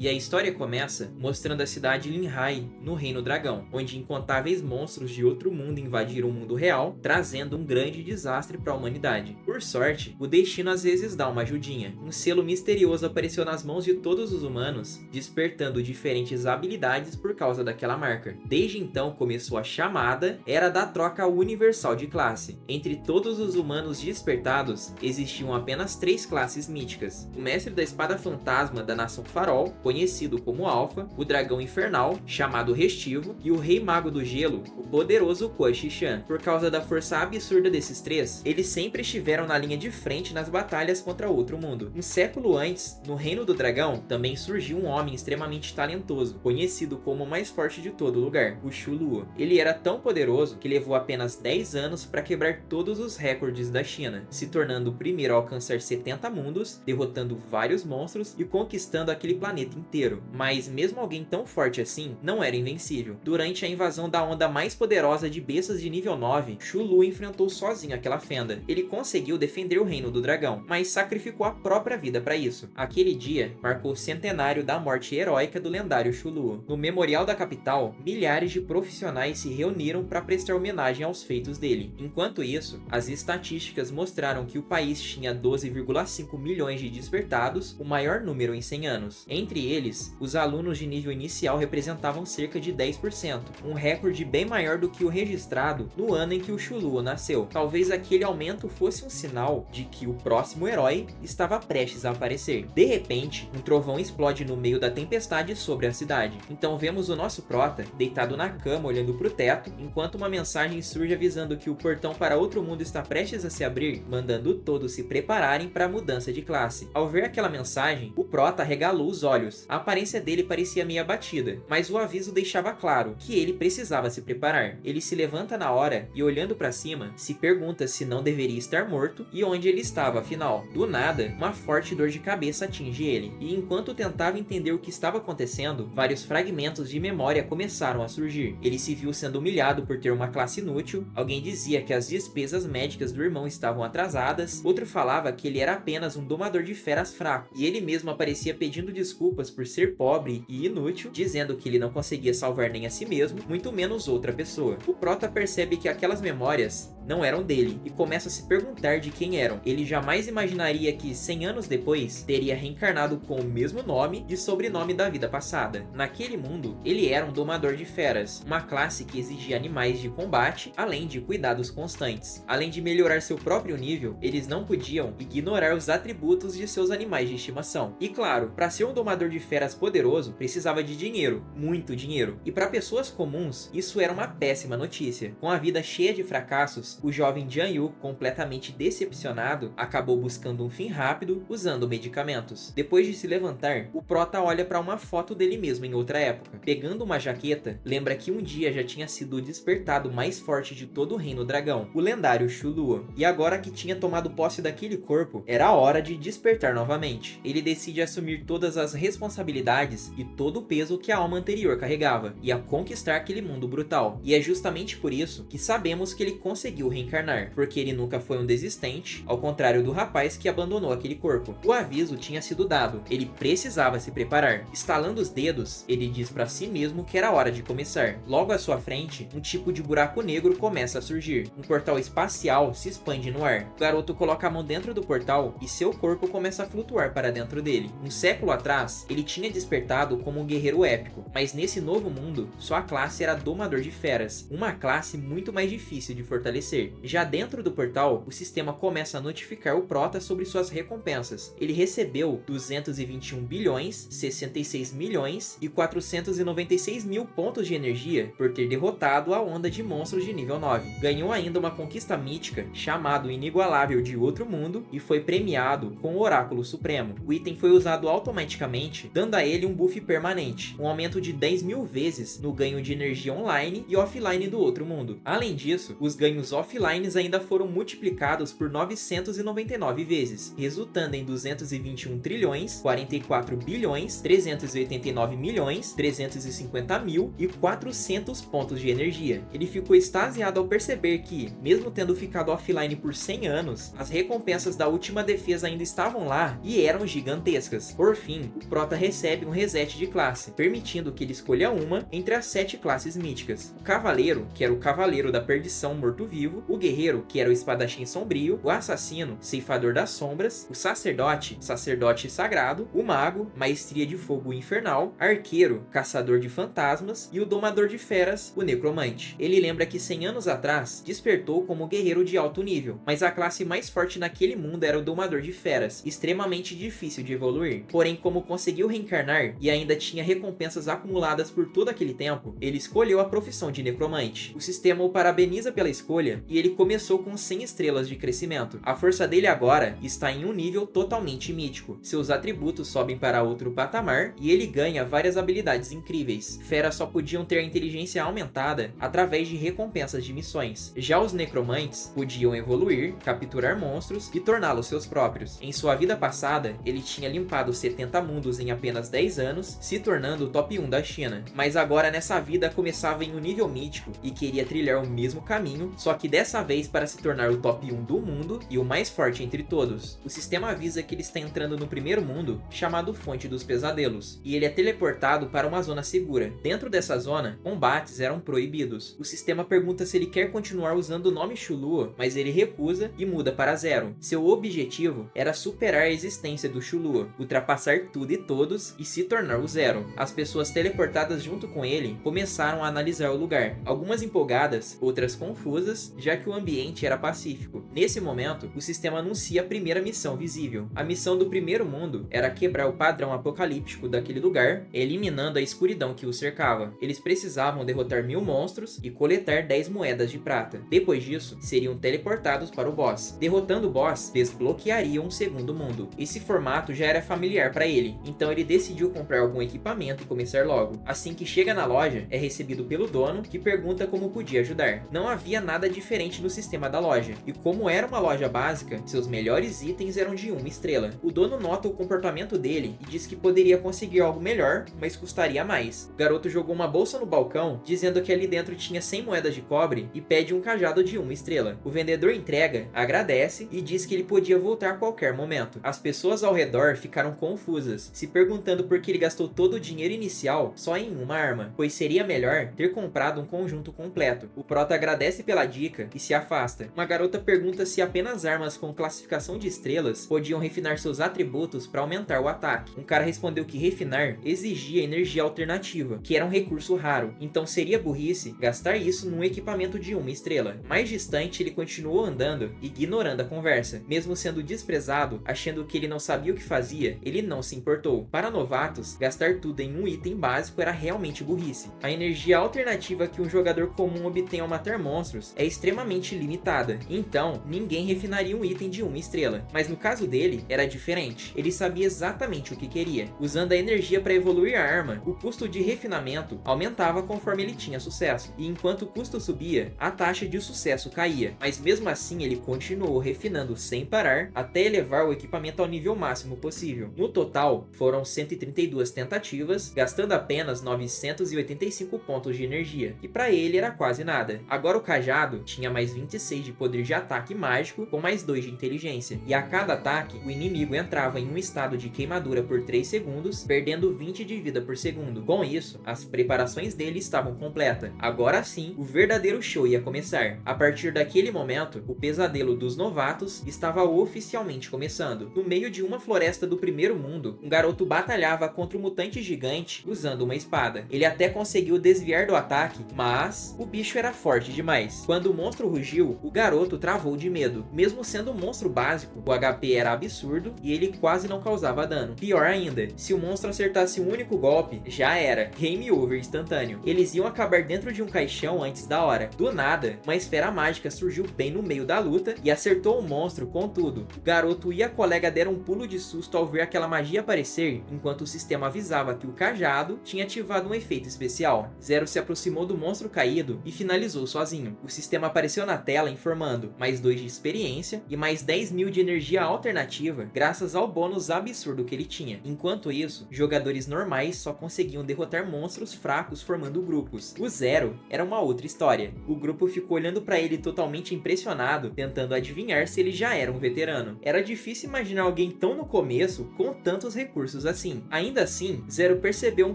E a história começa mostrando a cidade Linhai, no Reino Dragão, onde incontáveis monstros de outro mundo invadiram o mundo real, trazendo um grande desastre para a humanidade. Por sorte, o destino às vezes dá uma ajudinha. Um selo misterioso apareceu nas mãos de todos os humanos, despertando diferentes habilidades por causa daquela marca. Desde então começou a chamada Era da Troca Universal de Classe. Entre todos os humanos despertados, existiam apenas 3 classes míticas: o Mestre da Espada Fantasma da Nação Farol, conhecido como Alpha, o Dragão Infernal, chamado Restivo, e o Rei Mago do Gelo, o poderoso Kuo Shi-Chan. Por causa da força absurda desses 3, eles sempre estiveram na linha de frente nas batalhas contra outro mundo. Um século antes, no Reino do Dragão, também surgiu um homem extremamente talentoso, conhecido como o mais forte de todo lugar, o Shu Luo. Ele era tão poderoso que levou apenas 10 anos para quebrar todos os recordes da China, se tornando o primeiro a alcançar 70 mundos, derrotando vários monstros e conquistando aquele planeta inteiro. Mas mesmo alguém tão forte assim, não era invencível. Durante a invasão da onda mais poderosa de bestas de nível 9, Shu Lu enfrentou sozinho aquela fenda. Ele conseguiu defender o Reino do Dragão, mas sacrificou a própria vida para isso. Aquele dia marcou o centenário da morte heróica do lendário Shu Lu. No memorial da capital, milhares de profissionais se reuniram para prestar homenagem aos feitos dele. Enquanto isso, as estatísticas mostraram que o país tinha 12,5 milhões de despertados, o maior número em 100 anos. Entre eles, os alunos de nível inicial representavam cerca de 10%, um recorde bem maior do que o registrado no ano em que o Shu Luo nasceu. Talvez aquele aumento fosse um sinal de que o próximo herói estava prestes a aparecer. De repente, um trovão explode no meio da tempestade sobre a cidade. Então vemos o nosso prota deitado na cama olhando para o teto, enquanto uma mensagem surge avisando que o portão para outro mundo está prestes a se abrir, mandando todos se prepararem para a mudança de classe. Ao ver aquela mensagem, o prota arregalou os olhos. A aparência dele parecia meio abatida, mas o aviso deixava claro que ele precisava se preparar. Ele se levanta na hora e, olhando para cima, se pergunta se não deveria estar morto e onde ele estava afinal. Do nada, uma forte dor de cabeça atinge ele, e enquanto tentava entender o que estava acontecendo, vários fragmentos de memória começaram a surgir. Ele se viu sendo humilhado por ter uma classe inútil, alguém dizia que as despesas médicas do irmão estavam atrasadas, outro falava que ele era apenas um domador de feras fraco, e ele mesmo aparecia pedindo desculpas por ser pobre e inútil, dizendo que ele não conseguia salvar nem a si mesmo, muito menos outra pessoa. O prota percebe que aquelas memórias não eram dele e começa a se perguntar de quem eram. Ele jamais imaginaria que 100 anos depois teria reencarnado com o mesmo nome e sobrenome da vida passada. Naquele mundo, ele era um domador de feras, uma classe que exigia animais de combate, além de cuidados constantes. Além de melhorar seu próprio nível, eles não podiam ignorar os atributos de seus animais de estimação. E claro, para ser um domador de feras poderoso, precisava de dinheiro, muito dinheiro. E para pessoas comuns, isso era uma péssima notícia. Com a vida cheia de fracassos, o jovem Jian Yu, completamente decepcionado, acabou buscando um fim rápido usando medicamentos. Depois de se levantar, o prota olha para uma foto dele mesmo em outra época. Pegando uma jaqueta, lembra que um dia já tinha sido o despertado mais forte de todo o Reino Dragão, o lendário Shu Luo. E agora que tinha tomado posse daquele corpo, era a hora de despertar novamente. Ele decide assumir todas as responsabilidades e todo o peso que a alma anterior carregava, e a conquistar aquele mundo brutal. E é justamente por isso que sabemos que ele conseguiu reencarnar, porque ele nunca foi um desistente, ao contrário do rapaz que abandonou aquele corpo. O aviso tinha sido dado, ele precisava se preparar. Estalando os dedos, ele diz para si mesmo que era hora de começar. Logo à sua frente, um tipo de buraco negro começa a surgir. Um portal espacial se expande no ar. O garoto coloca a mão dentro do portal e seu corpo começa a flutuar para dentro dele. Um século atrás, ele tinha despertado como um guerreiro épico, mas nesse novo mundo, sua classe era domador de feras, uma classe muito mais difícil de fortalecer. Já dentro do portal, o sistema começa a notificar o prota sobre suas recompensas. Ele recebeu 221 bilhões, 66 milhões e 496 mil pontos de energia por ter derrotado a onda de monstros de nível 9. Ganhou ainda uma conquista mítica, chamado Inigualável de Outro Mundo, e foi premiado com o Oráculo Supremo. O item foi usado automaticamente, dando a ele um buff permanente, um aumento de 10 mil vezes no ganho de energia online e offline do outro mundo. Além disso, os ganhos offline ainda foram multiplicados por 999 vezes, resultando em 221 trilhões, 44 bilhões, 389 milhões, 350 mil e 400 pontos de energia. Ele ficou extasiado ao perceber que, mesmo tendo ficado offline por 100 anos, as recompensas da última defesa ainda estavam lá e eram gigantescas. Por fim, o prota prota recebe um reset de classe, permitindo que ele escolha uma entre as 7 classes míticas. O cavaleiro, que era o cavaleiro da perdição morto-vivo, o guerreiro, que era o espadachim sombrio, o assassino, ceifador das sombras, o sacerdote, sacerdote sagrado, o mago, maestria de fogo infernal, arqueiro, caçador de fantasmas e o domador de feras, o necromante. Ele lembra que 100 anos atrás despertou como guerreiro de alto nível, mas a classe mais forte naquele mundo era o domador de feras, extremamente difícil de evoluir. Porém, como conseguiu reencarnar e ainda tinha recompensas acumuladas por todo aquele tempo, ele escolheu a profissão de necromante. O sistema o parabeniza pela escolha e ele começou com 100 estrelas de crescimento. A força dele agora está em um nível totalmente mítico. Seus atributos sobem para outro patamar e ele ganha várias habilidades incríveis. Feras só podiam ter a inteligência aumentada através de recompensas de missões. Já os necromantes podiam evoluir, capturar monstros e torná-los seus próprios. Em sua vida passada, ele tinha limpado 70 mundos em apenas 10 anos, se tornando o top 1 da China. Mas agora nessa vida começava em um nível mítico e queria trilhar o mesmo caminho, só que dessa vez para se tornar o top 1 do mundo e o mais forte entre todos. O sistema avisa que ele está entrando no primeiro mundo, chamado Fonte dos Pesadelos, e ele é teleportado para uma zona segura. Dentro dessa zona, combates eram proibidos. O sistema pergunta se ele quer continuar usando o nome Shulua, mas ele recusa e muda para Zero. Seu objetivo era superar a existência do Shulua, ultrapassar tudo e todos e se tornar o Zero. As pessoas teleportadas junto com ele começaram a analisar o lugar, algumas empolgadas, outras confusas, já que o ambiente era pacífico. Nesse momento, o sistema anuncia a primeira missão visível. A missão do primeiro mundo era quebrar o padrão apocalíptico daquele lugar, eliminando a escuridão que o cercava. Eles precisavam derrotar 1000 monstros e coletar 10 moedas de prata. Depois disso, seriam teleportados para o boss. Derrotando o boss, desbloqueariam um segundo mundo. Esse formato já era familiar para ele, então ele decidiu comprar algum equipamento e começar logo. Assim que chega na loja, é recebido pelo dono, que pergunta como podia ajudar. Não havia nada diferente no sistema da loja, e como era uma loja básica, seus melhores itens eram de 1 estrela. O dono nota o comportamento dele e diz que poderia conseguir algo melhor, mas custaria mais. O garoto jogou uma bolsa no balcão, dizendo que ali dentro tinha 100 moedas de cobre e pede um cajado de 1 estrela. O vendedor entrega, agradece e diz que ele podia voltar a qualquer momento. As pessoas ao redor ficaram confusas, se perguntando por que ele gastou todo o dinheiro inicial só em uma arma, pois seria melhor ter comprado um conjunto completo. O prota agradece pela dica e se afasta. Uma garota pergunta se apenas armas com classificação de estrelas podiam refinar seus atributos para aumentar o ataque. Um cara respondeu que refinar exigia energia alternativa, que era um recurso raro, então seria burrice gastar isso num equipamento de 1 estrela. Mais distante, ele continuou andando, ignorando a conversa. Mesmo sendo desprezado, achando que ele não sabia o que fazia, ele não se importou. Para novatos, gastar tudo em um item básico era realmente burrice. A energia alternativa que um jogador comum obtém ao matar monstros é extremamente limitada, então ninguém refinaria um item de 1 estrela. Mas no caso dele, era diferente. Ele sabia exatamente o que queria. Usando a energia para evoluir a arma, o custo de refinamento aumentava conforme ele tinha sucesso, e enquanto o custo subia, a taxa de sucesso caía. Mas mesmo assim, ele continuou refinando sem parar até elevar o equipamento ao nível máximo possível. No total, foram 132 tentativas, gastando apenas 985 pontos de energia, e para ele era quase nada. Agora o cajado tinha mais 26 de poder de ataque mágico, com mais 2 de inteligência, e a cada ataque, o inimigo entrava em um estado de queimadura por 3 segundos, perdendo 20 de vida por segundo. Com isso, as preparações dele estavam completas. Agora sim, o verdadeiro show ia começar. A partir daquele momento, o pesadelo dos novatos estava oficialmente começando. No meio de uma floresta do primeiro mundo, um garoto batalhava contra um mutante gigante usando uma espada. Ele até conseguiu desviar do ataque, mas o bicho era forte demais. Quando o monstro rugiu, o garoto travou de medo. Mesmo sendo um monstro básico, o HP era absurdo e ele quase não causava dano. Pior ainda, se o monstro acertasse um único golpe, já era game over instantâneo. Eles iam acabar dentro de um caixão antes da hora. Do nada, uma esfera mágica surgiu bem no meio da luta e acertou o monstro com tudo. O garoto e a colega deram um pulo de susto ao ver aquela magia aparecer, enquanto o sistema avisava que o cajado tinha ativado um efeito especial. Zero se aproximou do monstro caído e finalizou sozinho. O sistema apareceu na tela informando mais 2 de experiência e mais 10.000 de energia alternativa, graças ao bônus absurdo que ele tinha. Enquanto isso, jogadores normais só conseguiam derrotar monstros fracos formando grupos. O Zero era uma outra história. O grupo ficou olhando para ele totalmente impressionado, tentando adivinhar se ele já era um veterano. Era difícil imaginar alguém tão no começo com tantos recursos recursos assim. Ainda assim, Zero percebeu um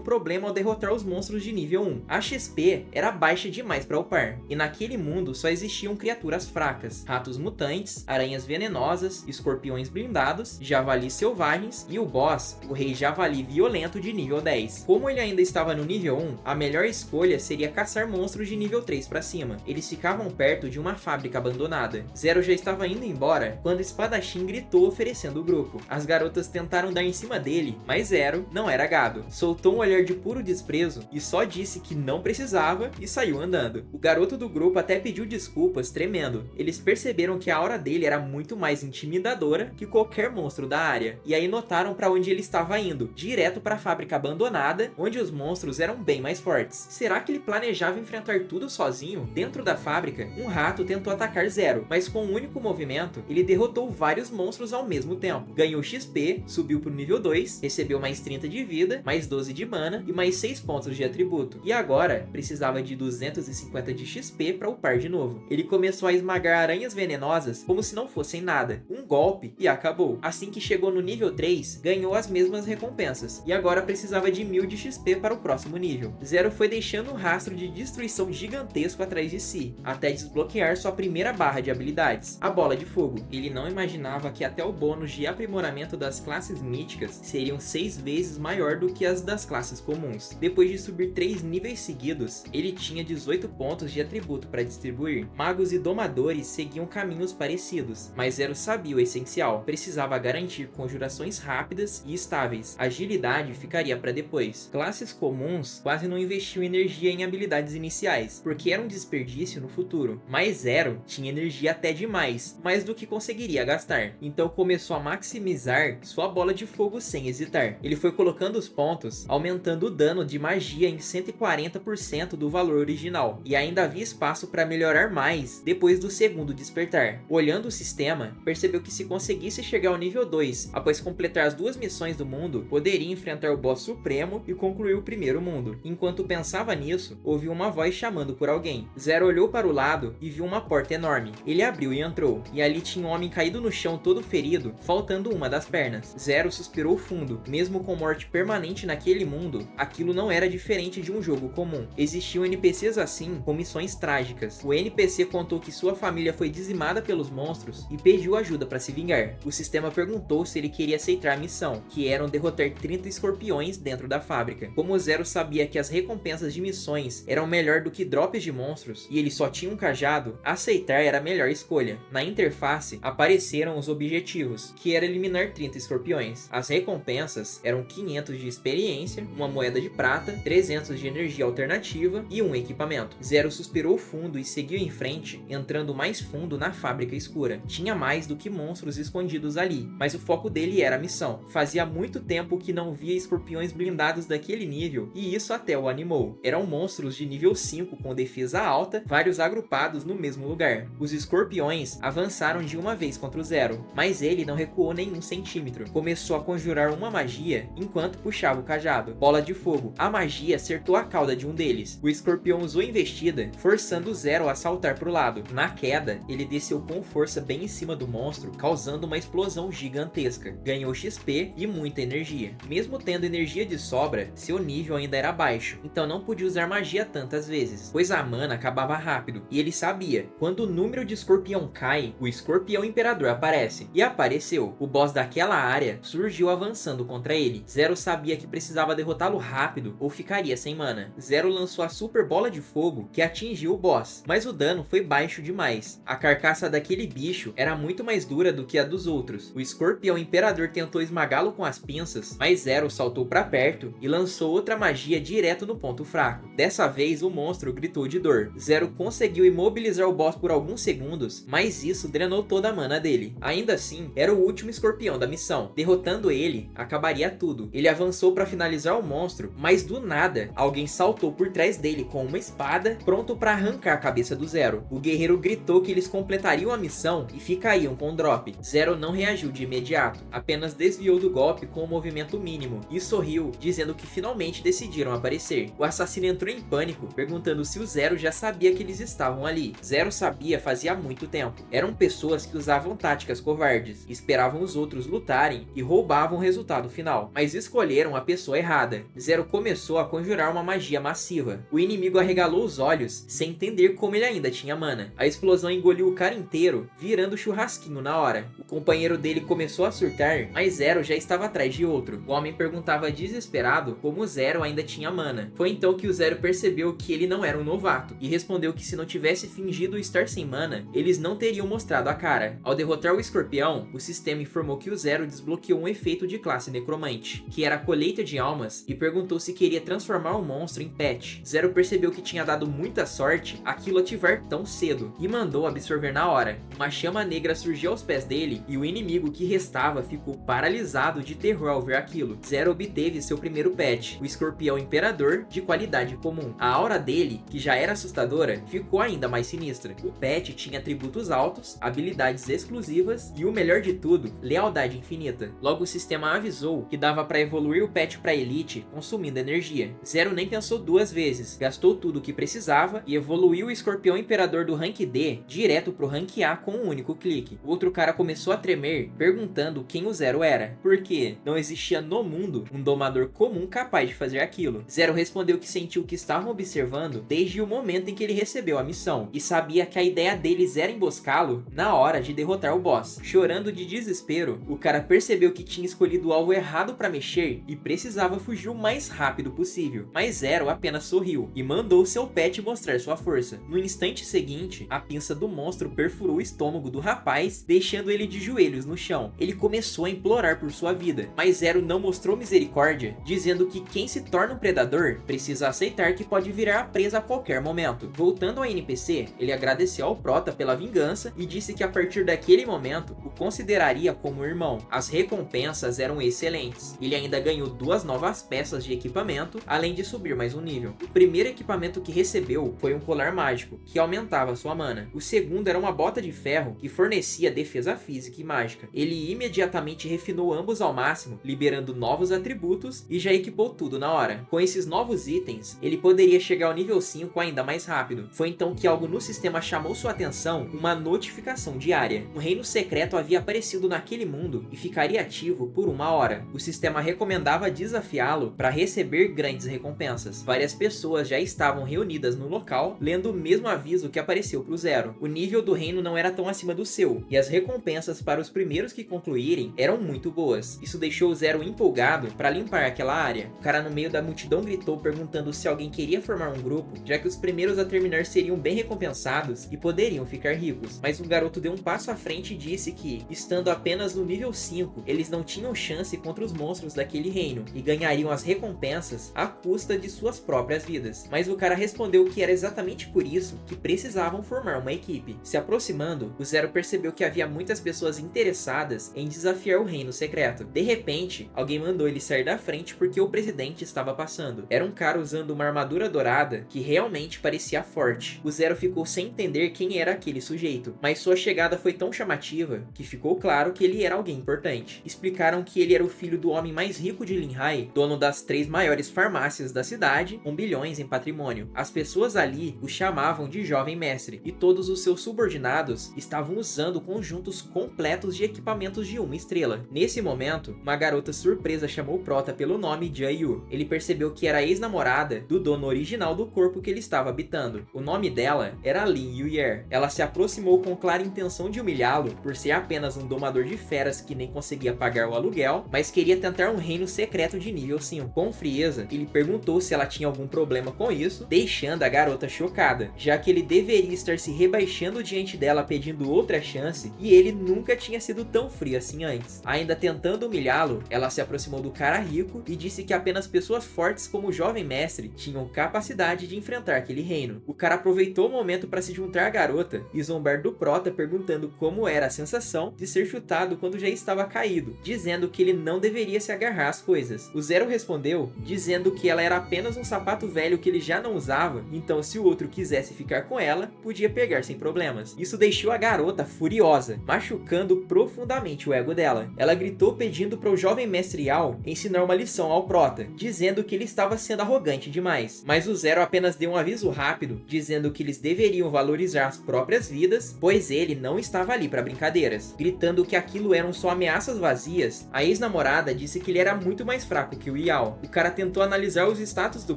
problema ao derrotar os monstros de nível 1. A XP era baixa demais para upar, e naquele mundo só existiam criaturas fracas, ratos mutantes, aranhas venenosas, escorpiões blindados, javalis selvagens e o boss, o rei javali violento de nível 10. Como ele ainda estava no nível 1, a melhor escolha seria caçar monstros de nível 3 para cima. Eles ficavam perto de uma fábrica abandonada. Zero já estava indo embora quando o espadachim gritou oferecendo o grupo. As garotas tentaram dar em cima dele, mas Zero não era gado. Soltou um olhar de puro desprezo e só disse que não precisava e saiu andando. O garoto do grupo até pediu desculpas tremendo. Eles perceberam que a aura dele era muito mais intimidadora que qualquer monstro da área. E aí notaram para onde ele estava indo, direto para a fábrica abandonada, onde os monstros eram bem mais fortes. Será que ele planejava enfrentar tudo sozinho? Dentro da fábrica, um rato tentou atacar Zero, mas com um único movimento, ele derrotou vários monstros ao mesmo tempo. Ganhou XP, subiu pro nível 2, recebeu mais 30 de vida, mais 12 de mana e mais 6 pontos de atributo. E agora, precisava de 250 de XP para upar de novo. Ele começou a esmagar aranhas venenosas como se não fossem nada. Um golpe e acabou. Assim que chegou no nível 3, ganhou as mesmas recompensas. E agora precisava de 1000 de XP para o próximo nível. Zero foi deixando um rastro de destruição gigantesco atrás de si, até desbloquear sua primeira barra de habilidades, a Bola de Fogo. Ele não imaginava que até o bônus de aprimoramento das classes míticas seriam 6 vezes maior do que as das classes comuns. Depois de subir 3 níveis seguidos, ele tinha 18 pontos de atributo para distribuir. Magos e domadores seguiam caminhos parecidos, mas Zero sabia o essencial: precisava garantir conjurações rápidas e estáveis. Agilidade ficaria para depois. Classes comuns quase não investiam energia em habilidades iniciais, porque era um desperdício no futuro. Mas Zero tinha energia até demais, mais do que conseguiria gastar. Então começou a maximizar sua bola de fogo sem hesitar. Ele foi colocando os pontos, aumentando o dano de magia em 140% do valor original, e ainda havia espaço para melhorar mais depois do segundo despertar. Olhando o sistema, percebeu que se conseguisse chegar ao nível 2 após completar as 2 missões do mundo, poderia enfrentar o boss supremo e concluir o primeiro mundo. Enquanto pensava nisso, ouviu uma voz chamando por alguém. Zero olhou para o lado e viu uma porta enorme. Ele abriu e entrou, e ali tinha um homem caído no chão todo ferido, faltando uma das pernas. Zero suspirou fundo. Mesmo com morte permanente naquele mundo, aquilo não era diferente de um jogo comum. Existiam NPCs assim, com missões trágicas. O NPC contou que sua família foi dizimada pelos monstros e pediu ajuda para se vingar. O sistema perguntou se ele queria aceitar a missão, que eram derrotar 30 escorpiões dentro da fábrica. Como Zero sabia que as recompensas de missões eram melhor do que drops de monstros, e ele só tinha um cajado, aceitar era a melhor escolha. Na interface, apareceram os objetivos, que era eliminar 30 escorpiões. As recompensas eram 500 de experiência, uma moeda de prata, 300 de energia alternativa e um equipamento. Zero suspirou fundo e seguiu em frente, entrando mais fundo na fábrica escura. Tinha mais do que monstros escondidos ali, mas o foco dele era a missão. Fazia muito tempo que não via escorpiões blindados daquele nível, e isso até o animou. Eram monstros de nível 5 com defesa alta, vários agrupados no mesmo lugar. Os escorpiões avançaram de uma vez contra o Zero, mas ele não recuou nenhum centímetro. Começou a conjurar uma magia enquanto puxava o cajado. Bola de fogo. A magia acertou a cauda de um deles. O escorpião usou investida, forçando o Zero a saltar pro lado. Na queda, ele desceu com força bem em cima do monstro, causando uma explosão gigantesca. Ganhou XP e muita energia. Mesmo tendo energia de sobra, seu nível ainda era baixo, então não podia usar magia tantas vezes, pois a mana acabava rápido. E ele sabia, quando o número de escorpião cai, o escorpião imperador aparece. E apareceu. O boss daquela área surgiu avançando contra ele. Zero sabia que precisava derrotá-lo rápido ou ficaria sem mana. Zero lançou a super bola de fogo que atingiu o boss, mas o dano foi baixo demais. A carcaça daquele bicho era muito mais dura do que a dos outros. O escorpião imperador tentou esmagá-lo com as pinças, mas Zero saltou para perto e lançou outra magia direto no ponto fraco. Dessa vez o monstro gritou de dor. Zero conseguiu imobilizar o boss por alguns segundos, mas isso drenou toda a mana dele. Ainda assim, era o último escorpião da missão. Derrotando ele, acabaria tudo. Ele avançou para finalizar o monstro, mas do nada, alguém saltou por trás dele com uma espada, pronto para arrancar a cabeça do Zero. O guerreiro gritou que eles completariam a missão e ficariam com o drop. Zero não reagiu de imediato, apenas desviou do golpe com um movimento mínimo e sorriu, dizendo que finalmente decidiram aparecer. O assassino entrou em pânico, perguntando se o Zero já sabia que eles estavam ali. Zero sabia fazia muito tempo. Eram pessoas que usavam táticas covardes, esperavam os outros lutarem e roubavam o resultado resultado final, mas escolheram a pessoa errada. Zero começou a conjurar uma magia massiva. O inimigo arregalou os olhos, sem entender como ele ainda tinha mana. A explosão engoliu o cara inteiro, virando churrasquinho na hora. O companheiro dele começou a surtar, mas Zero já estava atrás de outro. O homem perguntava desesperado como Zero ainda tinha mana. Foi então que o Zero percebeu que ele não era um novato, e respondeu que se não tivesse fingido estar sem mana, eles não teriam mostrado a cara. Ao derrotar o escorpião, o sistema informou que o Zero desbloqueou um efeito de classe necromante, que era a colheita de almas, e perguntou se queria transformar o monstro em pet. Zero percebeu que tinha dado muita sorte aquilo ativar tão cedo, e mandou absorver na hora. Uma chama negra surgiu aos pés dele, e o inimigo que restava ficou paralisado de terror ao ver aquilo. Zero obteve seu primeiro pet, o escorpião imperador de qualidade comum. A aura dele, que já era assustadora, ficou ainda mais sinistra. O pet tinha atributos altos, habilidades exclusivas e o melhor de tudo, lealdade infinita. Logo o sistema avisou que dava para evoluir o pet para elite consumindo energia. Zero nem pensou duas vezes, gastou tudo o que precisava e evoluiu o escorpião imperador do rank D direto pro rank A com um único clique. O outro cara começou a tremer, perguntando quem o Zero era, porque não existia no mundo um domador comum capaz de fazer aquilo. Zero respondeu que sentiu que estavam observando desde o momento em que ele recebeu a missão, e sabia que a ideia deles era emboscá-lo na hora de derrotar o boss. Chorando de desespero, o cara percebeu que tinha escolhido o alvo errado para mexer e precisava fugir o mais rápido possível. Mas Zero apenas sorriu e mandou seu pet mostrar sua força. No instante seguinte, a pinça do monstro perfurou o estômago do rapaz, deixando ele de joelhos no chão. Ele começou a implorar por sua vida, mas Zero não mostrou misericórdia, dizendo que quem se torna um predador precisa aceitar que pode virar a presa a qualquer momento. Voltando ao NPC, ele agradeceu ao Prota pela vingança e disse que a partir daquele momento o consideraria como irmão. As recompensas eram excelentes. Ele ainda ganhou 2 novas peças de equipamento, além de subir mais um nível. O primeiro equipamento que recebeu foi um colar mágico, que aumentava sua mana. O segundo era uma bota de ferro, que fornecia defesa física e mágica. Ele imediatamente refinou ambos ao máximo, liberando novos atributos e já equipou tudo na hora. Com esses novos itens, ele poderia chegar ao nível 5 ainda mais rápido. Foi então que algo no sistema chamou sua atenção, uma notificação diária. Um reino secreto havia aparecido naquele mundo e ficaria ativo por 1 hora. O sistema recomendava desafiá-lo para receber grandes recompensas. Várias pessoas já estavam reunidas no local, lendo o mesmo aviso que apareceu para o Zero. O nível do reino não era tão acima do seu, e as recompensas para os primeiros que concluírem eram muito boas. Isso deixou o Zero empolgado para limpar aquela área. O cara no meio da multidão gritou perguntando se alguém queria formar um grupo, já que os primeiros a terminar seriam bem recompensados e poderiam ficar ricos. Mas o garoto deu um passo à frente e disse que, estando apenas no nível 5, eles não tinham chance contra os monstros daquele reino e ganhariam as recompensas à custa de suas próprias vidas. Mas o cara respondeu que era exatamente por isso que precisavam formar uma equipe. Se aproximando, o Zero percebeu que havia muitas pessoas interessadas em desafiar o reino secreto. De repente, alguém mandou ele sair da frente porque o presidente estava passando. Era um cara usando uma armadura dourada que realmente parecia forte. O Zero ficou sem entender quem era aquele sujeito, mas sua chegada foi tão chamativa que ficou claro que ele era alguém importante. Explicaram que ele era o filho do homem mais rico de Linhai, dono das 3 maiores farmácias da cidade, com bilhões em patrimônio. As pessoas ali o chamavam de jovem mestre, e todos os seus subordinados estavam usando conjuntos completos de equipamentos de 1 estrela. Nesse momento, uma garota surpresa chamou Prota pelo nome Jayu. Ele percebeu que era a ex-namorada do dono original do corpo que ele estava habitando. O nome dela era Lin Yuyer. Ela se aproximou com clara intenção de humilhá-lo por ser apenas um domador de feras que nem conseguia pagar o aluguel, mas queria tentar um reino secreto de nível 5. Com frieza, ele perguntou se ela tinha algum problema com isso, deixando a garota chocada, já que ele deveria estar se rebaixando diante dela pedindo outra chance, e ele nunca tinha sido tão frio assim antes. Ainda tentando humilhá-lo, ela se aproximou do cara rico e disse que apenas pessoas fortes como o jovem mestre tinham capacidade de enfrentar aquele reino. O cara aproveitou o momento para se juntar à garota e zombar do Prota perguntando como era a sensação de ser chutado quando já estava caído, dizendo que ele não deveria se agarrar às coisas. O Zero respondeu dizendo que ela era apenas um sapato velho que ele já não usava, então se o outro quisesse ficar com ela, podia pegar sem problemas. Isso deixou a garota furiosa, machucando profundamente o ego dela. Ela gritou pedindo para o jovem mestre Yao ensinar uma lição ao Prota, dizendo que ele estava sendo arrogante demais. Mas o Zero apenas deu um aviso rápido, dizendo que eles deveriam valorizar as próprias vidas, pois ele não estava ali para brincadeiras. Gritando que aquilo eram só ameaças vazias, a ex-namorada disse que ele era muito mais fraco que o Yao. O cara tentou analisar os status do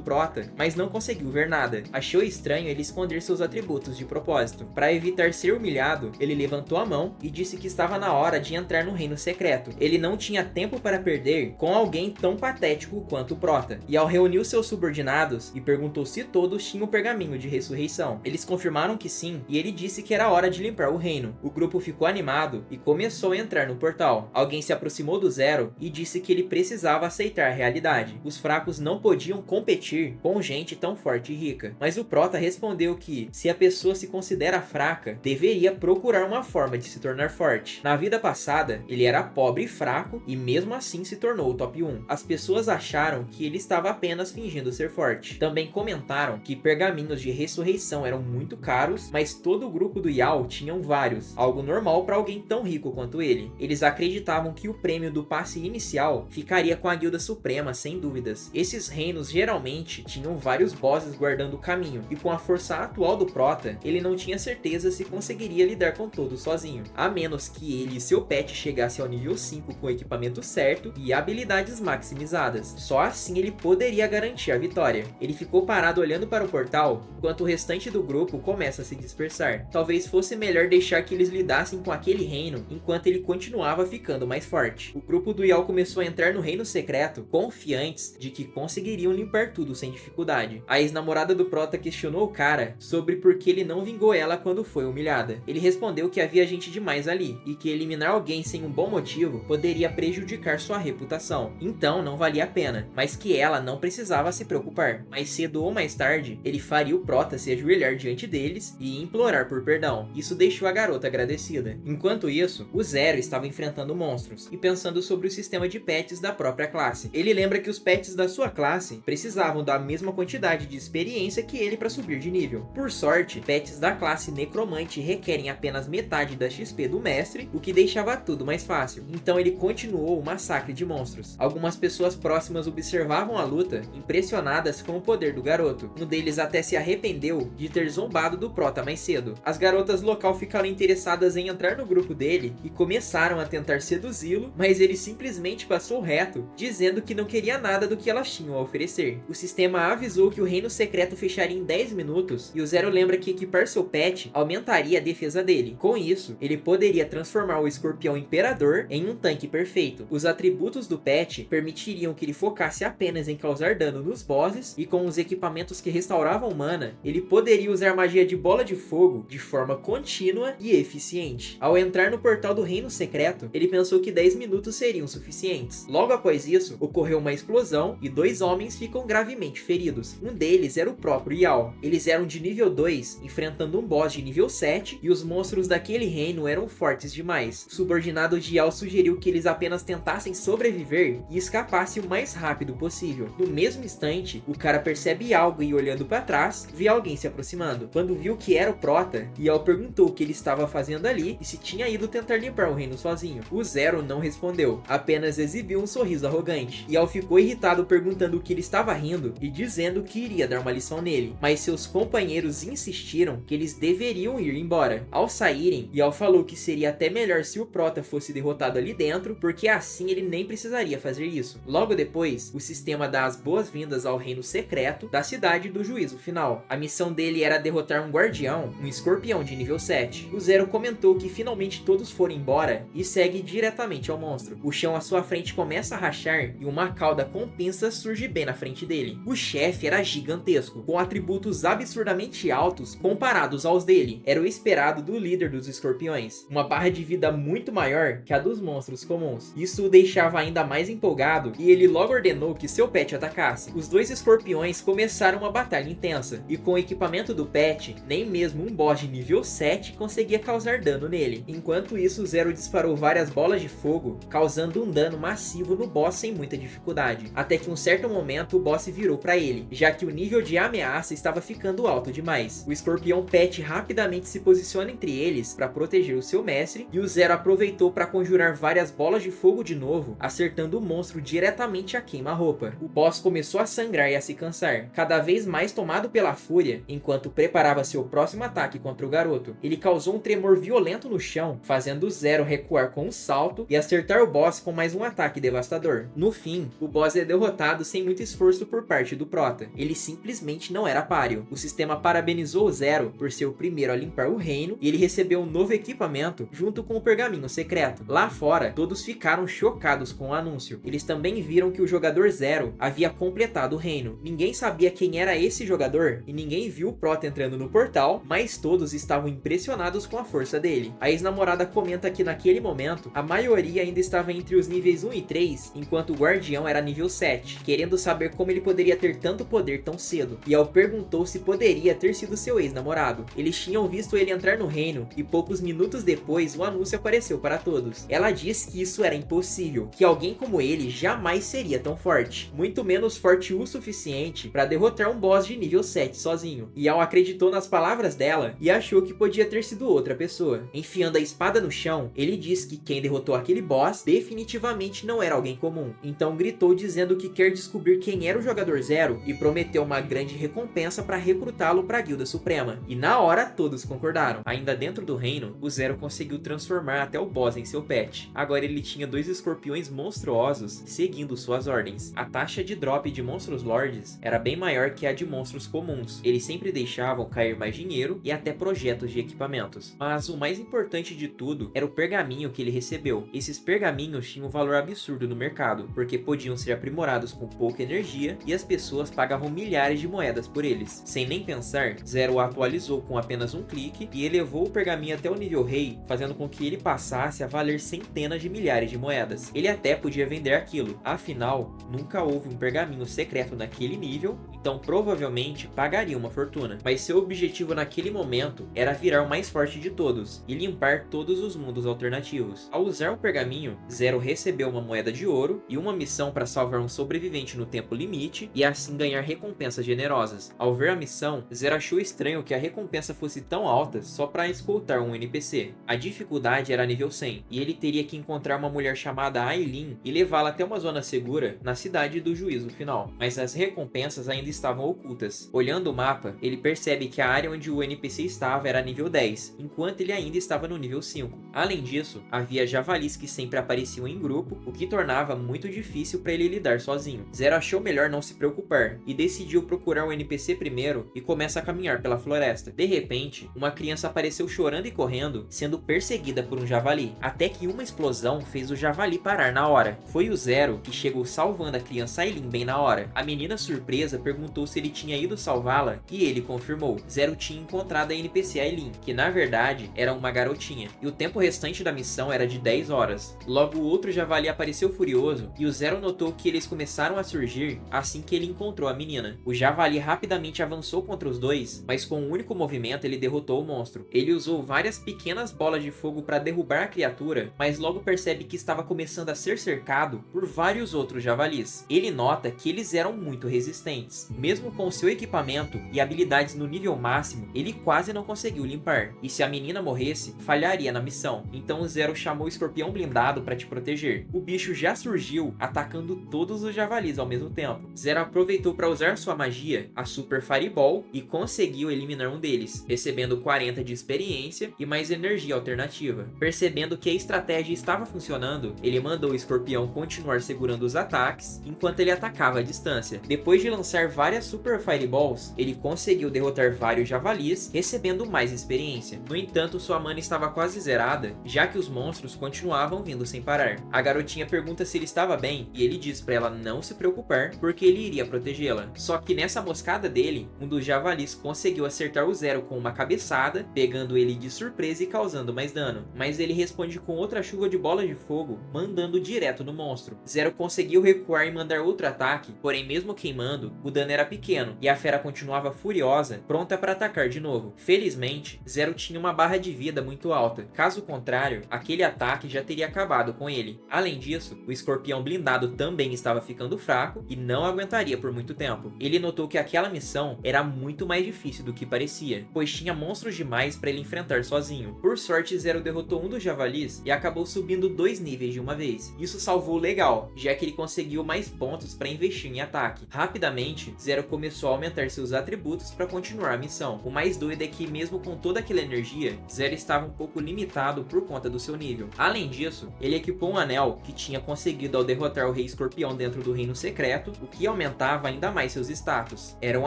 prota, mas não conseguiu ver nada. Achou estranho ele esconder seus atributos de propósito. Para evitar ser humilhado, ele levantou a mão e disse que estava na hora de entrar no reino secreto. Ele não tinha tempo para perder com alguém tão patético quanto o prota. Yao reuniu seus subordinados e perguntou se todos tinham o pergaminho de ressurreição. Eles confirmaram que sim, e ele disse que era hora de limpar o reino. O grupo ficou animado e começou a entrar no portal. Alguém se aproximou do Zero e disse que ele precisava aceitar a realidade. Os fracos não podiam competir com gente tão forte e rica. Mas o prota respondeu que, se a pessoa se considera fraca, deveria procurar uma forma de se tornar forte. Na vida passada, ele era pobre e fraco e mesmo assim se tornou o top 1. As pessoas acharam que ele estava apenas fingindo ser forte. Também comentaram que pergaminhos de ressurreição eram muito caros, mas todo o grupo do Yao tinham vários, algo normal para alguém tão rico quanto ele. Eles acreditavam que o prêmio do passe inicial ficaria com a Guilda Suprema, sem dúvidas. Esses reinos geralmente tinham vários bosses guardando o caminho, e com a força atual do prota, ele não tinha certeza se conseguiria lidar com todos sozinho, a menos que ele e seu pet chegassem ao nível 5 com o equipamento certo e habilidades maximizadas. Só assim ele poderia garantir a vitória. Ele ficou parado olhando para o portal, enquanto o restante do grupo começa a se dispersar. Talvez fosse melhor deixar que eles lidassem com aquele reino, enquanto ele continuava ficando mais forte. O grupo do Yao começou a entrar no reino secreto, confiantes de que conseguiriam limpar tudo sem dificuldade. A ex-namorada do prota questionou o cara sobre por que ele não vingou ela quando foi humilhada. Ele respondeu que havia gente demais ali, e que eliminar alguém sem um bom motivo poderia prejudicar sua reputação. Então não valia a pena, mas que ela não precisava se preocupar. Mais cedo ou mais tarde, ele faria o prota se ajoelhar diante deles e implorar por perdão. Isso deixou a garota agradecida. Enquanto isso, o Zero estava enfrentando monstros e pensando sobre o sistema de pets da própria classe. Ele lembra que os pets da sua classe precisavam da mesma quantidade de experiência que ele para subir de nível. Por sorte, pets da classe necromante requerem apenas metade da XP do mestre, o que deixava tudo mais fácil. Então ele continuou o massacre de monstros. Algumas pessoas próximas observavam a luta, impressionadas com o poder do garoto. Um deles até se arrependeu de ter zombado do prota mais cedo. As garotas local ficaram interessadas em entrar no grupo dele e começaram a tentar seduzi-lo, mas ele simplesmente passou reto, dizendo que não queria nada do que elas tinham a oferecer. O sistema avisou que o reino secreto fecharia em 10 minutos e o Zero lembra que equipar seu pet aumentaria a defesa dele. Com isso, ele poderia transformar o escorpião imperador em um tanque perfeito. Os atributos do pet permitiriam que ele focasse apenas em causar dano nos bosses, e com os equipamentos que restauravam mana, ele poderia usar magia de bola de fogo de forma contínua e eficiente. Ao entrar no portal do reino secreto, ele pensou que 10 minutos seriam suficientes. Logo após isso, ocorreu uma explosão e 2 homens ficam gravemente feridos. Um deles era o próprio Yao. Eles eram de nível 2, enfrentando um boss de nível 7, e os monstros daquele reino eram fortes demais. O subordinado de Yao sugeriu que eles apenas tentassem sobreviver e escapassem o mais rápido possível. No mesmo instante, o cara percebe algo e, olhando para trás, vê alguém se aproximando. Quando viu que era o prota, Yao perguntou o que ele estava fazendo ali e se tinha ido tentar limpar o reino sozinho. O Zero não respondeu, apenas exibiu um sorriso arrogante. Yao ficou irritado, perguntando o que ele estava rindo e dizendo que iria dar uma lição nele, mas seus companheiros insistiram que eles deveriam ir embora. Ao saírem, Yao falou que seria até melhor se o prota fosse derrotado ali dentro, porque assim ele nem precisaria fazer isso. Logo depois, o sistema dá as boas-vindas ao reino secreto da cidade do juízo final. A missão dele era derrotar um guardião, um escorpião de nível 7. O Zero comentou que finalmente todos foram embora e segue diretamente ao monstro. O chão à sua frente começa a rachar e uma cauda com pinças surge bem na frente dele. O chefe era gigantesco, com atributos absurdamente altos comparados aos dele. Era o esperado do líder dos escorpiões. Uma barra de vida muito maior que a dos monstros comuns. Isso o deixava ainda mais empolgado e ele logo ordenou que seu pet atacasse. Os 2 escorpiões começaram uma batalha intensa e com o equipamento do pet, nem mesmo um boss de nível 7 conseguia causar dano nele. Enquanto isso, o Zero disparou várias bolas de fogo, causando um dano massivo no boss sem muita dificuldade. Até que em um certo momento o boss virou para ele, já que o nível de ameaça estava ficando alto demais. O escorpião pet rapidamente se posiciona entre eles para proteger o seu mestre, e o Zero aproveitou para conjurar várias bolas de fogo de novo, acertando o monstro diretamente a queima-roupa. O boss começou a sangrar e a se cansar, cada vez mais tomado pela fúria, enquanto preparava seu próximo ataque contra o garoto. Ele causou um tremor violento no chão, fazendo o Zero recuar com um salto e acertar o boss boss com mais um ataque devastador. No fim, o boss é derrotado sem muito esforço por parte do Prota. Ele simplesmente não era páreo. O sistema parabenizou o Zero por ser o primeiro a limpar o reino e ele recebeu um novo equipamento junto com o pergaminho secreto. Lá fora, todos ficaram chocados com o anúncio. Eles também viram que o jogador Zero havia completado o reino. Ninguém sabia quem era esse jogador e ninguém viu o Prota entrando no portal, mas todos estavam impressionados com a força dele. A ex-namorada comenta que naquele momento, a maioria ainda estava entre os níveis 1 e 3, enquanto o guardião era nível 7, querendo saber como ele poderia ter tanto poder tão cedo. E El perguntou se poderia ter sido seu ex-namorado. Eles tinham visto ele entrar no reino e poucos minutos depois o anúncio apareceu para todos. Ela diz que isso era impossível, que alguém como ele jamais seria tão forte, muito menos forte o suficiente para derrotar um boss de nível 7 sozinho. E El acreditou nas palavras dela e achou que podia ter sido outra pessoa. Enfiando a espada no chão, ele diz que quem derrotou aquele boss definitivamente não era alguém comum. Então gritou dizendo que quer descobrir quem era o jogador Zero e prometeu uma grande recompensa para recrutá-lo para a Guilda Suprema. E na hora todos concordaram. Ainda dentro do reino, o Zero conseguiu transformar até o boss em seu pet. Agora ele tinha 2 escorpiões monstruosos seguindo suas ordens. A taxa de drop de monstros lords era bem maior que a de monstros comuns. Eles sempre deixavam cair mais dinheiro e até projetos de equipamentos. Mas o mais importante de tudo era o pergaminho que ele recebeu. Esses pergaminhos tinham um valor absurdo no mercado, porque podiam ser aprimorados com pouca energia e as pessoas pagavam milhares de moedas por eles. Sem nem pensar, Zero o atualizou com apenas um clique e elevou o pergaminho até o nível rei, fazendo com que ele passasse a valer centenas de milhares de moedas. Ele até podia vender aquilo, afinal, nunca houve um pergaminho secreto naquele nível, então provavelmente pagaria uma fortuna. Mas seu objetivo naquele momento era virar o mais forte de todos e limpar todos os mundos alternativos. Ao usar o pergaminho, Zero recebeu uma moeda de ouro e uma missão para salvar um sobrevivente no tempo limite e assim ganhar recompensas generosas. Ao ver a missão, Zero achou estranho que a recompensa fosse tão alta só para escoltar um NPC. A dificuldade era nível 100 e ele teria que encontrar uma mulher chamada Aileen e levá-la até uma zona segura na cidade do juízo final. Mas as recompensas ainda estavam ocultas. Olhando o mapa, ele percebe que a área onde o NPC estava era nível 10, enquanto ele ainda estava no nível 5. Além disso, havia javalis que sempre apareciam em grupo, o que tornava muito difícil para ele lidar sozinho. Zero achou melhor não se preocupar e decidiu procurar o NPC primeiro e começa a caminhar pela floresta. De repente, uma criança apareceu chorando e correndo, sendo perseguida por um javali, até que uma explosão fez o javali parar na hora. Foi o Zero que chegou salvando a criança Aileen bem na hora. A menina surpresa perguntou se ele tinha ido salvá-la e ele confirmou. Zero tinha encontrado a NPC Aileen, que na verdade era uma garotinha, e o tempo restante da missão era de 10 horas. Logo outro javali apareceu furioso e o Zero notou que eles começaram a surgir assim que ele encontrou a menina. O javali rapidamente avançou contra os dois, mas com um único movimento ele derrotou o monstro. Ele usou várias pequenas bolas de fogo para derrubar a criatura, mas logo percebe que estava começando a ser cercado por vários outros javalis. Ele nota que eles eram muito resistentes. Mesmo com seu equipamento e habilidades no nível máximo, ele quase não conseguiu limpar. E se a menina morresse, falharia na missão. Então o Zero chamou o escorpião blindado para te proteger. O bicho já surgiu, atacando todos os javalis ao mesmo tempo. Zero aproveitou para usar sua magia, a Super Fireball, e conseguiu eliminar um deles, recebendo 40 de experiência e mais energia alternativa. Percebendo que a estratégia estava funcionando, ele mandou o escorpião continuar segurando os ataques, enquanto ele atacava à distância. Depois de lançar várias Super Fireballs, ele conseguiu derrotar vários javalis, recebendo mais experiência. No entanto, sua mana estava quase zerada, já que os monstros continuavam vindo sem parar. A garotinha pergunta se ele estava bem, e ele diz para ela não se preocupar, porque ele iria protegê-la. Só que nessa moscada dele, um dos javalis conseguiu acertar o Zero com uma cabeçada, pegando ele de surpresa e causando mais dano. Mas ele responde com outra chuva de bolas de fogo, mandando direto no monstro. Zero conseguiu recuar e mandar outro ataque, porém mesmo queimando, o dano era pequeno, e a fera continuava furiosa, pronta para atacar de novo. Felizmente, Zero tinha uma barra de vida muito alta. Caso contrário, aquele ataque já teria acabado com ele. Além disso, o escorpião blindado também estava ficando fraco e não aguentaria por muito tempo. Ele notou que aquela missão era muito mais difícil do que parecia, pois tinha monstros demais para ele enfrentar sozinho. Por sorte, Zero derrotou um dos javalis e acabou subindo 2 níveis de uma vez. Isso salvou legal, já que ele conseguiu mais pontos para investir em ataque. Rapidamente, Zero começou a aumentar seus atributos para continuar a missão. O mais doido é que mesmo com toda aquela energia, Zero estava um pouco limitado por conta do seu nível. Além disso, ele equipou equipou um anel que tinha conseguido ao derrotar o Rei Escorpião dentro do Reino Secreto, o que aumentava ainda mais seus status. Era um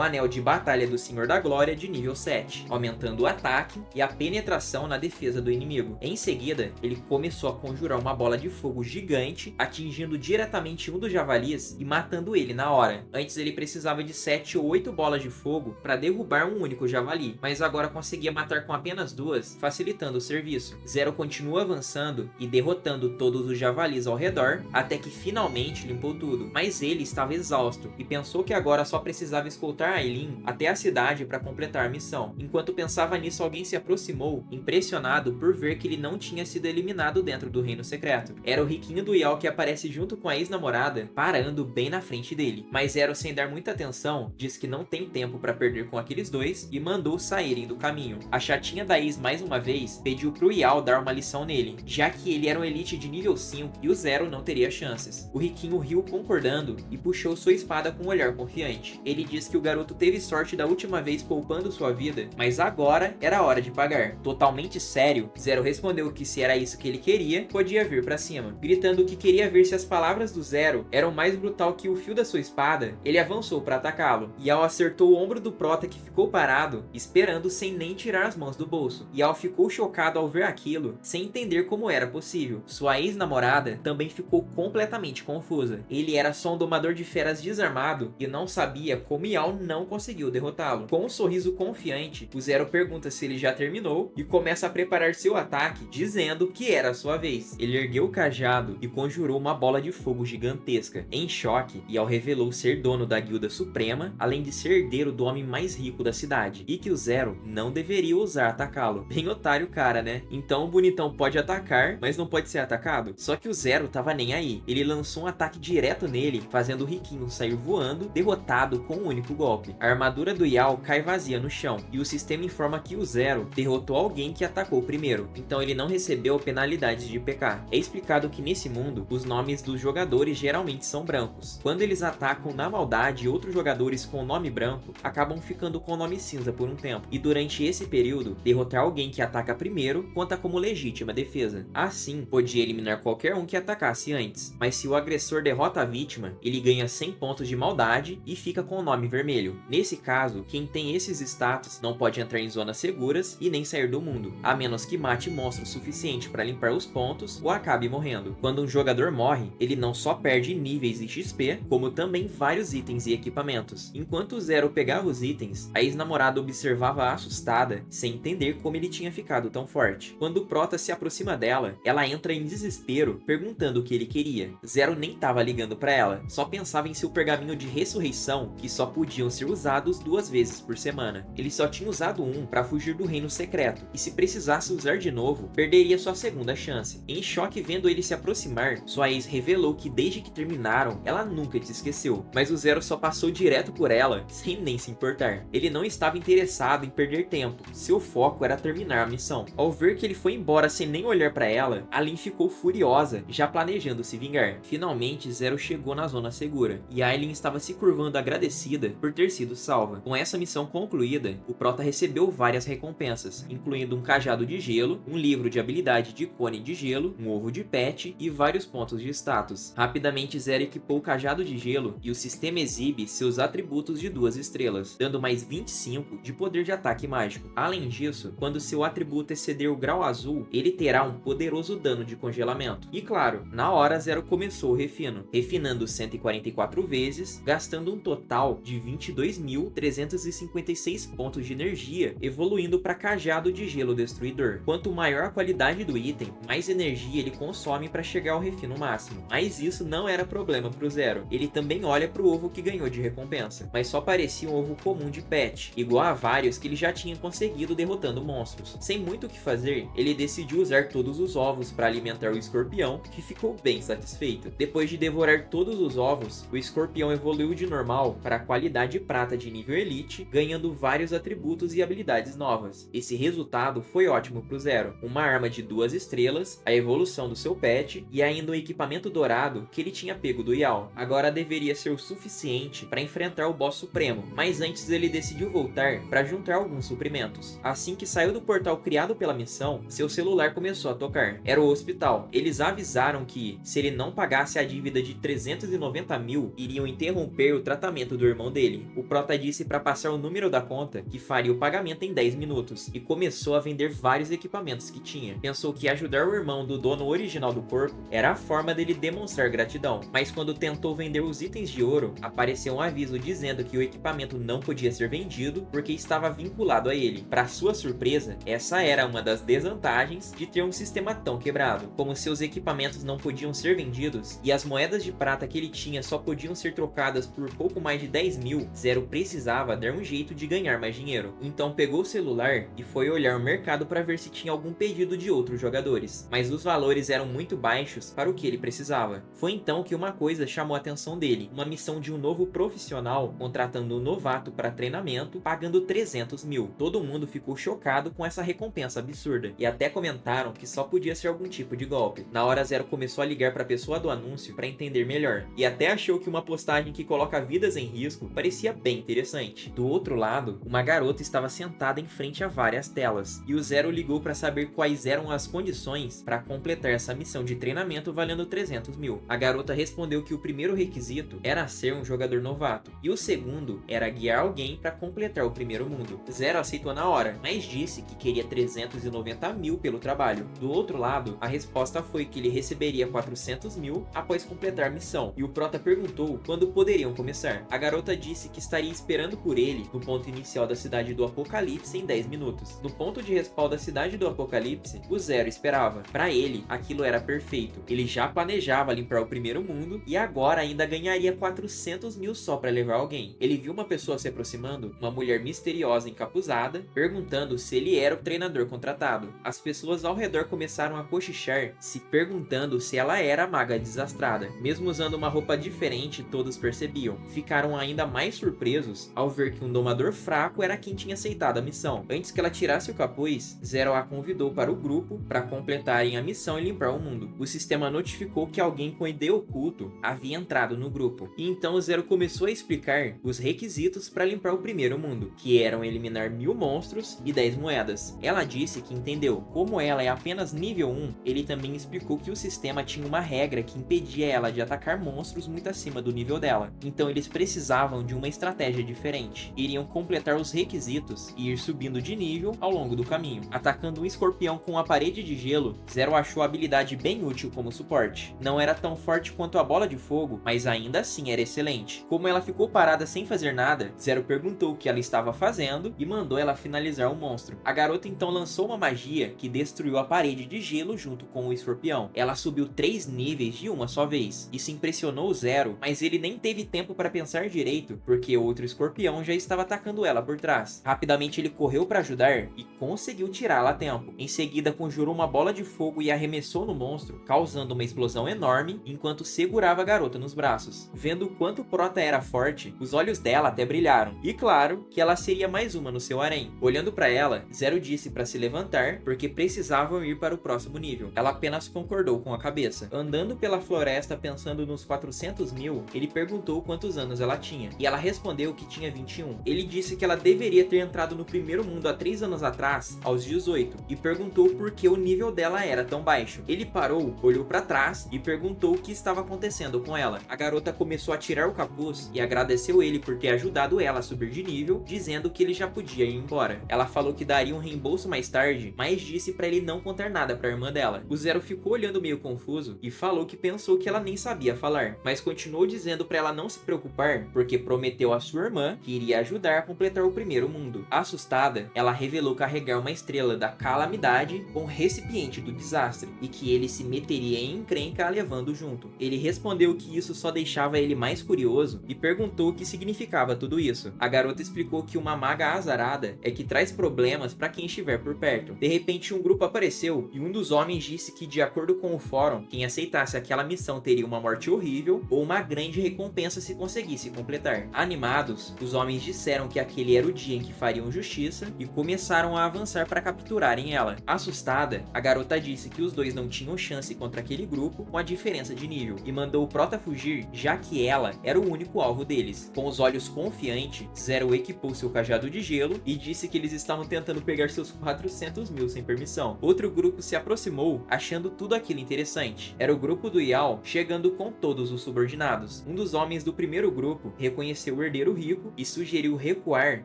anel de batalha do Senhor da Glória de nível 7, aumentando o ataque e a penetração na defesa do inimigo. Em seguida, ele começou a conjurar uma bola de fogo gigante, atingindo diretamente um dos javalis e matando ele na hora. Antes ele precisava de 7 ou 8 bolas de fogo para derrubar um único javali, mas agora conseguia matar com apenas 2, facilitando o serviço. Zero continua avançando e derrotando todos os javalis ao redor, até que finalmente limpou tudo. Mas ele estava exausto e pensou que agora só precisava escoltar Aileen até a cidade para completar a missão. Enquanto pensava nisso, alguém se aproximou, impressionado por ver que ele não tinha sido eliminado dentro do Reino Secreto. Era o riquinho do Yao que aparece junto com a ex-namorada, parando bem na frente dele. Mas Zero, sem dar muita atenção, diz que não tem tempo para perder com aqueles dois e mandou saírem do caminho. A chatinha da ex, mais uma vez, pediu pro Yao dar uma lição nele, já que ele era um elite de nível 5 e o Zero não teria chances. O riquinho riu concordando e puxou sua espada com um olhar confiante. Ele diz que o garoto teve sorte da última vez poupando sua vida, mas agora era a hora de pagar. Totalmente sério, Zero respondeu que se era isso que ele queria, podia vir pra cima. Gritando que queria ver se as palavras do Zero eram mais brutal que o fio da sua espada, ele avançou para atacá-lo. Yao acertou o ombro do prota, que ficou parado, esperando sem nem tirar as mãos do bolso. Yao ficou chocado ao ver aquilo, sem entender como era possível. Sua ex-namorada também ficou completamente confusa. Ele era só um domador de feras desarmado e não sabia como Yao não conseguiu derrotá-lo. Com um sorriso confiante, o Zero pergunta se ele já terminou e começa a preparar seu ataque, dizendo que era a sua vez. Ele ergueu o cajado e conjurou uma bola de fogo gigantesca. Em choque, Yao revelou ser dono da Guilda Suprema, além de ser herdeiro do homem mais rico da cidade, e que o Zero não deveria ousar atacá-lo. Bem otário cara, né? Então o bonitão pode atacar, mas não pode ser atacado? Só que o Zero tava nem aí. Ele lançou um ataque direto nele, fazendo o riquinho sair voando, derrotado com um único golpe. A armadura do Yao cai vazia no chão, e o sistema informa que o Zero derrotou alguém que atacou primeiro, então ele não recebeu penalidades de PK. É explicado que nesse mundo, os nomes dos jogadores geralmente são brancos. Quando eles atacam na maldade, outros jogadores com o nome branco acabam ficando com o nome cinza por um tempo, e durante esse período, derrotar alguém que ataca primeiro conta como legítima defesa. Assim, podia eliminar qualquer um que atacasse antes, mas se o agressor derrota a vítima, ele ganha 100 pontos de maldade e fica com o nome vermelho. Nesse caso, quem tem esses status não pode entrar em zonas seguras e nem sair do mundo, a menos que mate monstro suficiente para limpar os pontos ou acabe morrendo. Quando um jogador morre, ele não só perde níveis e XP, como também vários itens e equipamentos. Enquanto o Zero pegava os itens, a ex-namorada observava assustada, sem entender como ele tinha ficado tão forte. Quando o prota se aproxima dela, ela entra em desespero, perguntando o que ele queria. Zero nem tava ligando para ela, só pensava em seu pergaminho de ressurreição, que só podiam ser usados 2 vezes por semana. Ele só tinha usado um para fugir do Reino Secreto, e se precisasse usar de novo, perderia sua segunda chance. Em choque vendo ele se aproximar, sua ex revelou que desde que terminaram, ela nunca te esqueceu, mas o Zero só passou direto por ela, sem nem se importar. Ele não estava interessado em perder tempo, seu foco era terminar a missão. Ao ver que ele foi embora sem nem olhar para ela, Aileen ficou furiosa, já planejando se vingar. Finalmente, Zero chegou na zona segura, e Aileen estava se curvando agradecida por ter sido salva. Com essa missão concluída, o prota recebeu várias recompensas, incluindo um cajado de gelo, um livro de habilidade de cone de gelo, um ovo de pet e vários pontos de status. Rapidamente, Zero equipou o cajado de gelo e o sistema exibe seus atributos de 2 estrelas, dando mais 25 de poder de ataque mágico. Além disso, quando seu atributo exceder o grau azul, ele terá um poderoso dano de congelamento. E claro, na hora Zero começou o refino, refinando 144 vezes, gastando um total de 22.356 pontos de energia, evoluindo para cajado de gelo destruidor. Quanto maior a qualidade do item, mais energia ele consome para chegar ao refino máximo. Mas isso não era problema pro Zero. Ele também olha pro ovo que ganhou de recompensa, mas só parecia um ovo comum de pet, igual a vários que ele já tinha conseguido derrotando monstros. Sem muito o que fazer, ele decidiu usar todos os ovos para alimentar o escorpião, que ficou bem satisfeito. Depois de devorar todos os ovos, o escorpião evoluiu de normal para a qualidade prata de nível elite, ganhando vários atributos e habilidades novas. Esse resultado foi ótimo pro Zero. Uma arma de 2 estrelas, a evolução do seu pet e ainda um equipamento dourado que ele tinha pego do Yao. Agora deveria ser o suficiente para enfrentar o boss supremo, mas antes ele decidiu voltar para juntar alguns suprimentos. Assim que saiu do portal criado pela missão, seu celular começou a tocar. Era o hospital. Ele Eles avisaram que, se ele não pagasse a dívida de 390 mil, iriam interromper o tratamento do irmão dele. O prota disse para passar o número da conta, que faria o pagamento em 10 minutos, e começou a vender vários equipamentos que tinha. Pensou que ajudar o irmão do dono original do corpo era a forma dele demonstrar gratidão, mas quando tentou vender os itens de ouro, apareceu um aviso dizendo que o equipamento não podia ser vendido porque estava vinculado a ele. Para sua surpresa, essa era uma das desvantagens de ter um sistema tão quebrado. Como seus equipamentos não podiam ser vendidos e as moedas de prata que ele tinha só podiam ser trocadas por pouco mais de 10 mil, Zero precisava dar um jeito de ganhar mais dinheiro. Então pegou o celular e foi olhar o mercado para ver se tinha algum pedido de outros jogadores, mas os valores eram muito baixos para o que ele precisava. Foi então que uma coisa chamou a atenção dele, uma missão de um novo profissional contratando um novato para treinamento, pagando 300 mil. Todo mundo ficou chocado com essa recompensa absurda e até comentaram que só podia ser algum tipo de golpe. Na hora, Zero começou a ligar para a pessoa do anúncio para entender melhor e até achou que uma postagem que coloca vidas em risco parecia bem interessante. Do outro lado, uma garota estava sentada em frente a várias telas e o Zero ligou para saber quais eram as condições para completar essa missão de treinamento valendo 300 mil. A garota respondeu que o primeiro requisito era ser um jogador novato e o segundo era guiar alguém para completar o primeiro mundo. Zero aceitou na hora, mas disse que queria 390 mil pelo trabalho. Do outro lado, a resposta foi que ele receberia 400 mil após completar a missão, e o prota perguntou quando poderiam começar. A garota disse que estaria esperando por ele no ponto inicial da cidade do Apocalipse em 10 minutos. No ponto de respawn da cidade do Apocalipse, o Zero esperava. Para ele, aquilo era perfeito. Ele já planejava limpar o primeiro mundo e agora ainda ganharia 400 mil só para levar alguém. Ele viu uma pessoa se aproximando, uma mulher misteriosa encapuzada, perguntando se ele era o treinador contratado. As pessoas ao redor começaram a cochichar, se perguntando se ela era a maga desastrada. Mesmo usando uma roupa diferente, todos percebiam. Ficaram ainda mais surpresos ao ver que um domador fraco era quem tinha aceitado a missão. Antes que ela tirasse o capuz, Zero a convidou para o grupo para completarem a missão e limpar o mundo. O sistema notificou que alguém com ID oculto havia entrado no grupo, e então o Zero começou a explicar os requisitos para limpar o primeiro mundo, que eram eliminar 1000 monstros e 10 moedas. Ela disse que entendeu. Como ela é apenas nível 1, ele também explicou que o sistema tinha uma regra que impedia ela de atacar monstros muito acima do nível dela, então eles precisavam de uma estratégia diferente. Iriam completar os requisitos e ir subindo de nível ao longo do caminho. Atacando um escorpião com uma parede de gelo, Zero achou a habilidade bem útil como suporte. Não era tão forte quanto a bola de fogo, mas ainda assim era excelente. Como ela ficou parada sem fazer nada, Zero perguntou o que ela estava fazendo e mandou ela finalizar o monstro. A garota então lançou uma magia que destruiu a parede de gelo junto com o escorpião. Ela subiu 3 níveis de uma só vez. Isso impressionou o Zero, mas ele nem teve tempo para pensar direito, porque outro escorpião já estava atacando ela por trás. Rapidamente ele correu para ajudar e conseguiu tirá-la a tempo. Em seguida conjurou uma bola de fogo e arremessou no monstro, causando uma explosão enorme enquanto segurava a garota nos braços. Vendo o quanto o prota era forte, os olhos dela até brilharam. E claro que ela seria mais uma no seu harém. Olhando para ela, Zero disse para se levantar porque precisavam ir para o próximo nível. Ela apenas concordou com a cabeça. Andando pela floresta pensando nos 400 mil, ele perguntou quantos anos ela tinha, e ela respondeu que tinha 21. Ele disse que ela deveria ter entrado no primeiro mundo há 3 anos atrás, aos 18, e perguntou por que o nível dela era tão baixo. Ele parou, olhou para trás e perguntou o que estava acontecendo com ela. A garota começou a tirar o capuz e agradeceu ele por ter ajudado ela a subir de nível, dizendo que ele já podia ir embora. Ela falou que daria um reembolso mais tarde, mas disse para ele não contar nada para a irmã dela. O Zero ficou olhando meio confuso e falou que pensou que ela nem sabia falar, mas continuou dizendo para ela não se preocupar, porque prometeu à sua irmã que iria ajudar a completar o primeiro mundo. Assustada, ela revelou carregar uma estrela da calamidade com o recipiente do desastre e que ele se meteria em encrenca a levando junto. Ele respondeu que isso só deixava ele mais curioso e perguntou o que significava tudo isso. A garota explicou que uma maga azarada é que traz problemas para quem estiver por perto. De repente, um grupo apareceu e um dos homens disse que, de acordo com o fórum, quem aceitasse aquela missão teria uma morte horrível ou uma grande recompensa se conseguisse completar. Animados, os homens disseram que aquele era o dia em que fariam justiça e começaram a avançar para capturarem ela. Assustada, a garota disse que os dois não tinham chance contra aquele grupo com a diferença de nível e mandou o prota fugir, já que ela era o único alvo deles. Com os olhos confiante, Zero equipou seu cajado de gelo e disse que eles estavam tentando pegar seus 400 mil sem permissão. Outro grupo se aproximou, achando tudo aquilo interessante. Era o grupo do Yao chegando com todos os subordinados. Um dos homens do primeiro grupo reconheceu o herdeiro rico e sugeriu recuar,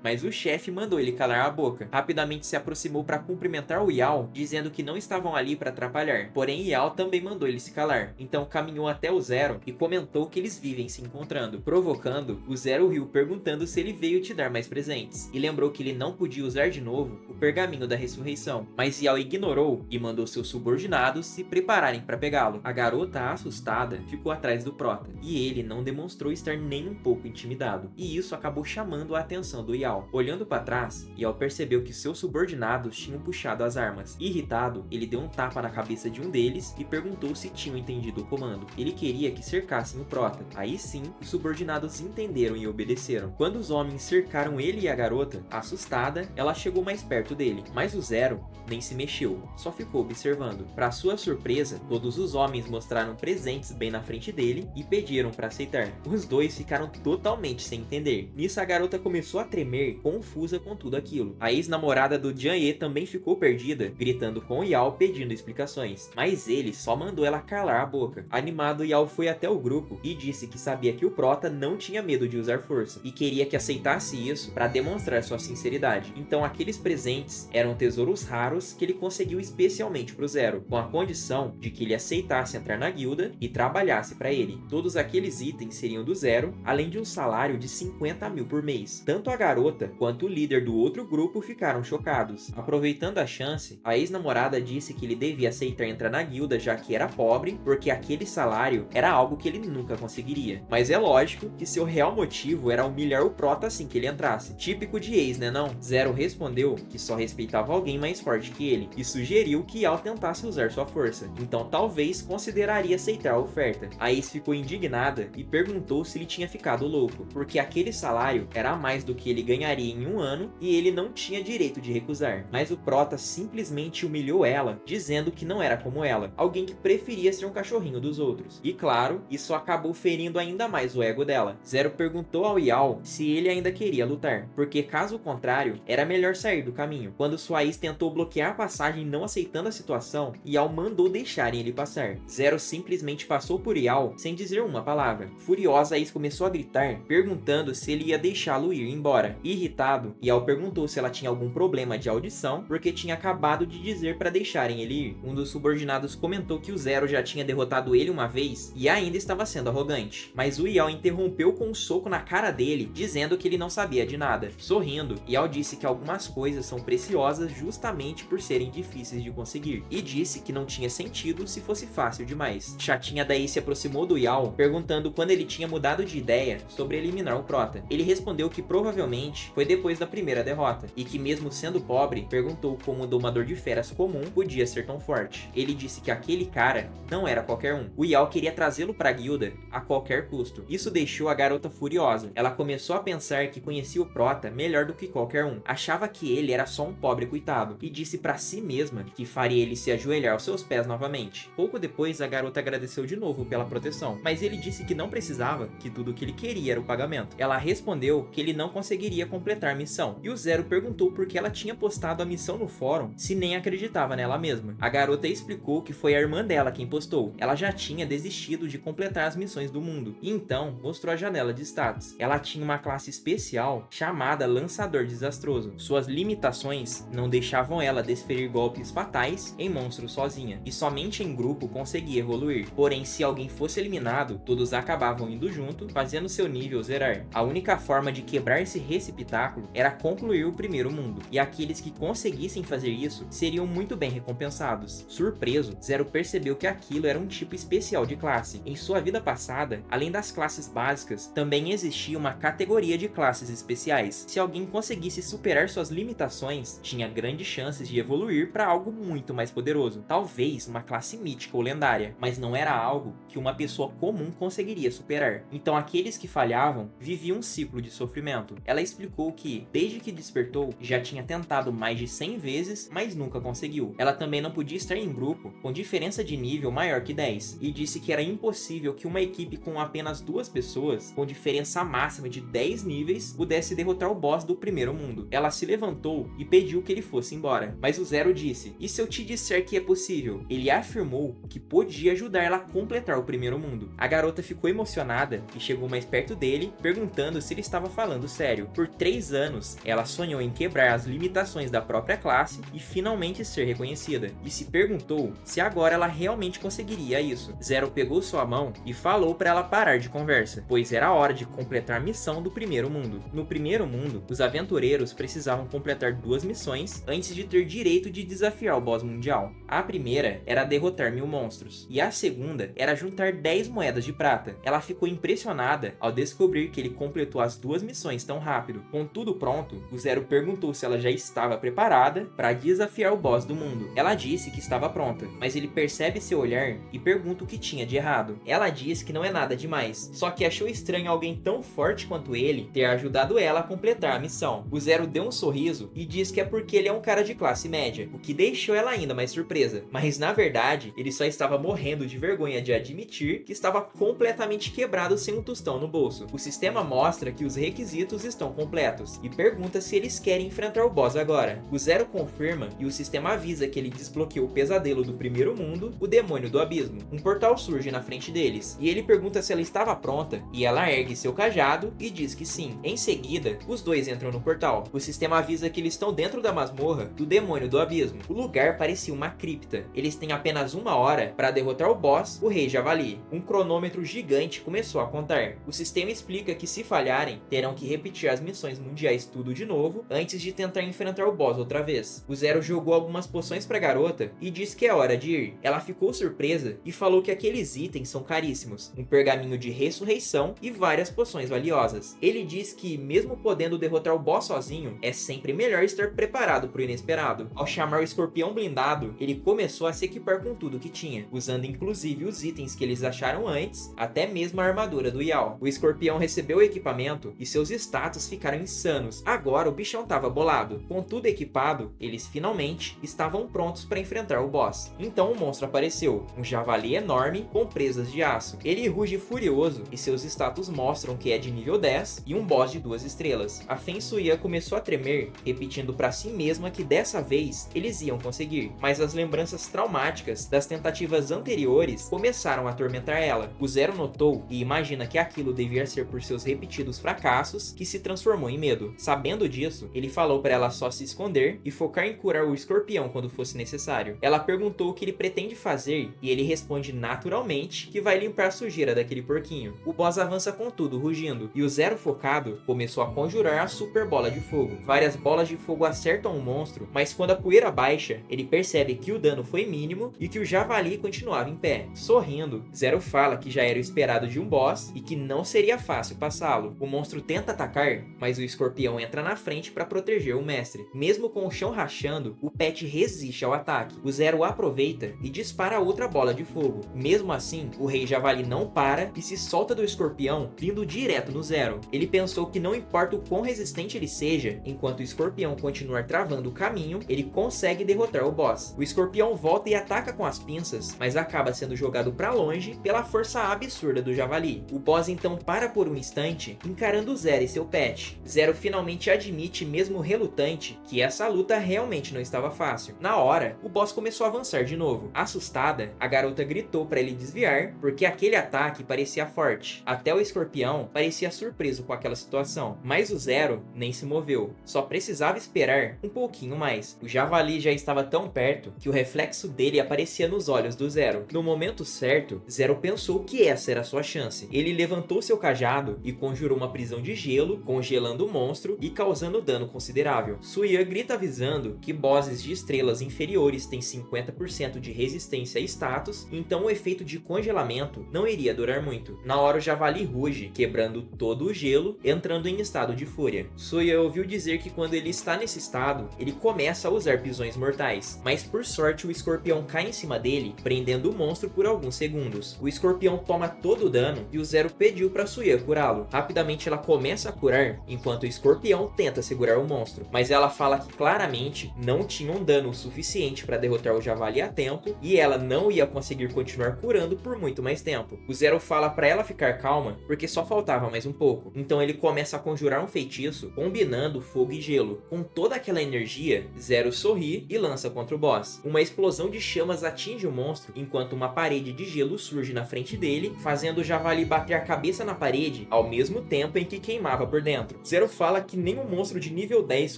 mas o chefe mandou ele calar a boca. Rapidamente se aproximou para cumprimentar o Yao, dizendo que não estavam ali para atrapalhar. Porém, Yao também mandou ele se calar. Então caminhou até o Zero e comentou que eles vivem se encontrando, provocando, o Zero riu perguntando se ele veio te dar mais presentes, e lembrou que ele não podia usar de novo o pergaminho da ressurreição. Mas Yao ignorou e mandou seus subordinados se prepararem para pegá-lo. A garota, assustada, ficou atrás do Prota, e ele não demonstrou estar nem um pouco intimidado, e isso acabou chamando a atenção do Yao. Olhando para trás, Yao percebeu que seus subordinados tinham puxado as armas. Irritado, ele deu um tapa na cabeça de um deles e perguntou se tinham entendido o comando. Ele queria que cercassem o Prota. Aí sim, os subordinados entenderam e obedeceram. Quando os homens cercaram ele e a garota, assustada, ela chegou mais perto dele, mas o Zero nem se mexeu, só ficou observando. Para sua surpresa, todos os homens mostraram presentes bem na frente dele e pediram para aceitar. Os dois ficaram totalmente sem entender. Nisso a garota começou a tremer, confusa com tudo aquilo. A ex-namorada do Jian Ye também ficou perdida, gritando com o Yao pedindo explicações, mas ele só mandou ela calar a boca. Animado, Yao foi até o grupo e disse que sabia que o Prota não tinha medo de usar força e queria que aceitasse isso para demonstrar sua sinceridade. Então aqueles presentes eram tesouros raros que ele conseguiu especialmente pro Zero, com a condição de que ele aceitasse entrar na guilda e trabalhasse para ele. Todos aqueles itens seriam do Zero, além de um salário de 50 mil por mês. Tanto a garota quanto o líder do outro grupo ficaram chocados. Aproveitando a chance, a ex-namorada disse que ele devia aceitar entrar na guilda já que era pobre, porque aquele salário era algo que ele nunca conseguiria. Mas é lógico que seu real motivo era humilhar o Prota assim que ele entrasse. Típico de ex, né não? Zero respondeu que só respeitava alguém mais forte que ele e sugeriu que Yao tentasse usar sua força. Então talvez consideraria aceitar a oferta. A ex ficou indignada e perguntou se ele tinha ficado louco, porque aquele salário era mais do que ele ganharia em um ano e ele não tinha direito de recusar. Mas o Prota simplesmente humilhou ela, dizendo que não era como ela, alguém que preferia ser um cachorrinho dos outros. E claro, isso acabou ferindo ainda mais o ego dela. Zero perguntou ao Yao se ele ainda queria lutar, porque caso contrário, era melhor sair do caminho. Quando sua ex tentou bloquear a passagem não aceitando a situação, Yao mandou deixarem ele passar. Zero simplesmente passou por Yao sem dizer uma palavra. Furiosa, a ex começou a gritar, perguntando se ele ia deixá-lo ir embora. Irritado, Yao perguntou se ela tinha algum problema de audição, porque tinha acabado de dizer para deixarem ele ir. Um dos subordinados comentou que o Zero já tinha derrotado ele uma vez e ainda estava sendo arrogante. Mas o Yao interrompeu com um soco na cara dele, dizendo que ele não sabia de nada. Sorrindo, Yao disse que algumas coisas são preciosas justamente por serem difíceis de conseguir, e disse que não tinha sentido se fosse fácil demais. Chatinha daí se aproximou do Yao, perguntando quando ele tinha mudado de ideia sobre eliminar o Prota. Ele respondeu que provavelmente foi depois da primeira derrota, e que mesmo sendo pobre, perguntou como um domador de feras comum podia ser tão forte. Ele disse que aquele cara não era qualquer um. O Yao queria trazê-lo para a guilda a qualquer custo. Isso deixou a garota furiosa. Ela começou a pensar que conhecia o Prota melhor do que qualquer um. Achava que ele era só um pobre coitado, e disse para si mesma que faria ele se ajoelhar aos seus pés novamente. Pouco depois, a garota agradeceu de novo pela proteção, mas ele disse que não precisava, que tudo o que ele queria era o pagamento. Ela respondeu que ele não conseguiria completar a missão, e o Zero perguntou por que ela tinha postado a missão no fórum se nem acreditava nela mesma. A garota explicou que foi a irmã dela quem postou. Ela já tinha desistido de completar as missões do mundo, e então mostrou a janela de status. Ela tinha uma classe especial chamada Lançador Desastroso. Suas limitações não deixavam ela desferir golpes fatais em monstros sozinha, e somente em grupo conseguia evoluir. Porém, se alguém fosse eliminado, todos acabavam indo junto, fazendo seu nível zerar. A única forma de quebrar esse receptáculo era concluir o primeiro mundo, e aqueles que conseguissem fazer isso seriam muito bem recompensados. Surpreso, Zero percebeu que aquilo era um tipo especial de classe. Em sua vida passada, além das classes básicas, também existia uma categoria de classes especiais. Se alguém conseguisse superar suas limitações, tinha grandes chances de evoluir para algo muito mais poderoso. Talvez uma classe mítica ou lendária, mas não era algo que uma pessoa comum conseguiria superar. Então aqueles que falhavam viviam um ciclo de sofrimento. Ela explicou que, desde que despertou, já tinha tentado mais de 100 vezes, mas nunca conseguiu. Ela também não podia estar em grupo com diferença de nível maior que 10, e disse que era impossível que uma equipe com apenas 2 pessoas, com diferença máxima de 10 níveis, pudesse derrotar o boss do primeiro mundo. Ela se levantou e pediu que ele fosse embora, mas o Zero disse: "E se eu te disser que é possível?" incrível, ele afirmou que podia ajudar ela a completar o primeiro mundo. A garota ficou emocionada e chegou mais perto dele, perguntando se ele estava falando sério. Por 3 anos, ela sonhou em quebrar as limitações da própria classe e finalmente ser reconhecida, e se perguntou se agora ela realmente conseguiria isso. Zero pegou sua mão e falou para ela parar de conversa, pois era hora de completar a missão do primeiro mundo. No primeiro mundo, os aventureiros precisavam completar 2 missões antes de ter direito de desafiar o boss mundial. A primeira era derrotar 1000 monstros, e a segunda era juntar 10 moedas de prata. Ela ficou impressionada ao descobrir que ele completou as 2 missões tão rápido. Com tudo pronto, o Zero perguntou se ela já estava preparada para desafiar o boss do mundo. Ela disse que estava pronta, mas ele percebe seu olhar e pergunta o que tinha de errado. Ela diz que não é nada demais, só que achou estranho alguém tão forte quanto ele ter ajudado ela a completar a missão. O Zero deu um sorriso e diz que é porque ele é um cara de classe média, o que deixou ela ainda mais surpresa. Mas na verdade, ele só estava morrendo de vergonha de admitir que estava completamente quebrado sem um tostão no bolso. O sistema mostra que os requisitos estão completos e pergunta se eles querem enfrentar o boss agora. O Zero confirma e o sistema avisa que ele desbloqueou o pesadelo do primeiro mundo, o demônio do abismo. Um portal surge na frente deles e ele pergunta se ela estava pronta e ela ergue seu cajado e diz que sim. Em seguida, os dois entram no portal. O sistema avisa que eles estão dentro da masmorra do demônio do abismo. O lugar parecia uma cripta. Eles têm apenas 1 hora para derrotar o boss, o Rei Javali. Um cronômetro gigante começou a contar. O sistema explica que se falharem, terão que repetir as missões mundiais tudo de novo antes de tentar enfrentar o boss outra vez. O Zero jogou algumas poções pra garota e disse que é hora de ir. Ela ficou surpresa e falou que aqueles itens são caríssimos, um pergaminho de ressurreição e várias poções valiosas. Ele diz que, mesmo podendo derrotar o boss sozinho, é sempre melhor estar preparado pro inesperado. Ao chamar o escorpião blindado, ele começou a se equipar com tudo que tinha, usando inclusive os itens que eles acharam antes, até mesmo a armadura do Yao. O escorpião recebeu o equipamento e seus status ficaram insanos. Agora o bichão tava bolado. Com tudo equipado, eles finalmente estavam prontos para enfrentar o boss. Então o monstro apareceu, um javali enorme com presas de aço. Ele ruge furioso e seus status mostram que é de nível 10 e um boss de 2 estrelas. A Fen Suya começou a tremer, repetindo para si mesma que dessa vez eles iam conseguir, mas as lembranças traumáticas das tentativas anteriores começaram a atormentar ela. O Zero notou e imagina que aquilo devia ser por seus repetidos fracassos que se transformou em medo. Sabendo disso, ele falou para ela só se esconder e focar em curar o escorpião quando fosse necessário. Ela perguntou o que ele pretende fazer e ele responde naturalmente que vai limpar a sujeira daquele porquinho. O boss avança com tudo rugindo e o Zero focado começou a conjurar a super bola de fogo. Várias bolas de fogo acertam o monstro, mas quando a poeira baixa, ele percebe que o dano foi mínimo e que o javali continuava em pé. Sorrindo, Zero fala que já era o esperado de um boss e que não seria fácil passá-lo. O monstro tenta atacar, mas o escorpião entra na frente para proteger o mestre. Mesmo com o chão rachando, o pet resiste ao ataque. O Zero aproveita e dispara outra bola de fogo. Mesmo assim, o Rei Javali não para e se solta do escorpião, vindo direto no Zero. Ele pensou que não importa o quão resistente ele seja, enquanto o escorpião continuar travando o caminho, ele consegue derrotar o boss. O escorpião volta e ataca com as pinças, mas acaba sendo jogado para longe pela força absurda do javali. O boss então para por um instante, encarando Zero e seu pet. Zero finalmente admite, mesmo relutante, que essa luta realmente não estava fácil. Na hora, o boss começou a avançar de novo. Assustada, a garota gritou para ele desviar, porque aquele ataque parecia forte. Até o escorpião parecia surpreso com aquela situação, mas o Zero nem se moveu. Só precisava esperar um pouquinho mais. O javali já estava tão perto que o reflexo dele aparecia nos olhos do Zero. No momento certo, Zero pensou que essa era a sua chance. Ele levantou seu cajado e conjurou uma prisão de gelo, congelando o monstro e causando dano considerável. Suya grita avisando que bosses de estrelas inferiores têm 50% de resistência e status, então o efeito de congelamento não iria durar muito. Na hora o javali ruge, quebrando todo o gelo, entrando em estado de fúria. Suya ouviu dizer que quando ele está nesse estado, ele começa a usar pisões mortais, mas por sorte o escorpião cai em cima dele, prendendo o monstro por alguns segundos. O escorpião toma todo o dano e o Zero pediu para Suya curá-lo. Rapidamente ela começa a curar, enquanto o escorpião tenta segurar o monstro, mas ela fala que claramente não tinha um dano suficiente para derrotar o javali a tempo e ela não ia conseguir continuar curando por muito mais tempo. O Zero fala para ela ficar calma, porque só faltava mais um pouco. Então ele começa a conjurar um feitiço, combinando fogo e gelo. Com toda aquela energia, Zero sorri e lança contra o boss. Uma explosão explosão de chamas atinge o monstro, enquanto uma parede de gelo surge na frente dele, fazendo o javali bater a cabeça na parede, ao mesmo tempo em que queimava por dentro. Zero fala que nem um monstro de nível 10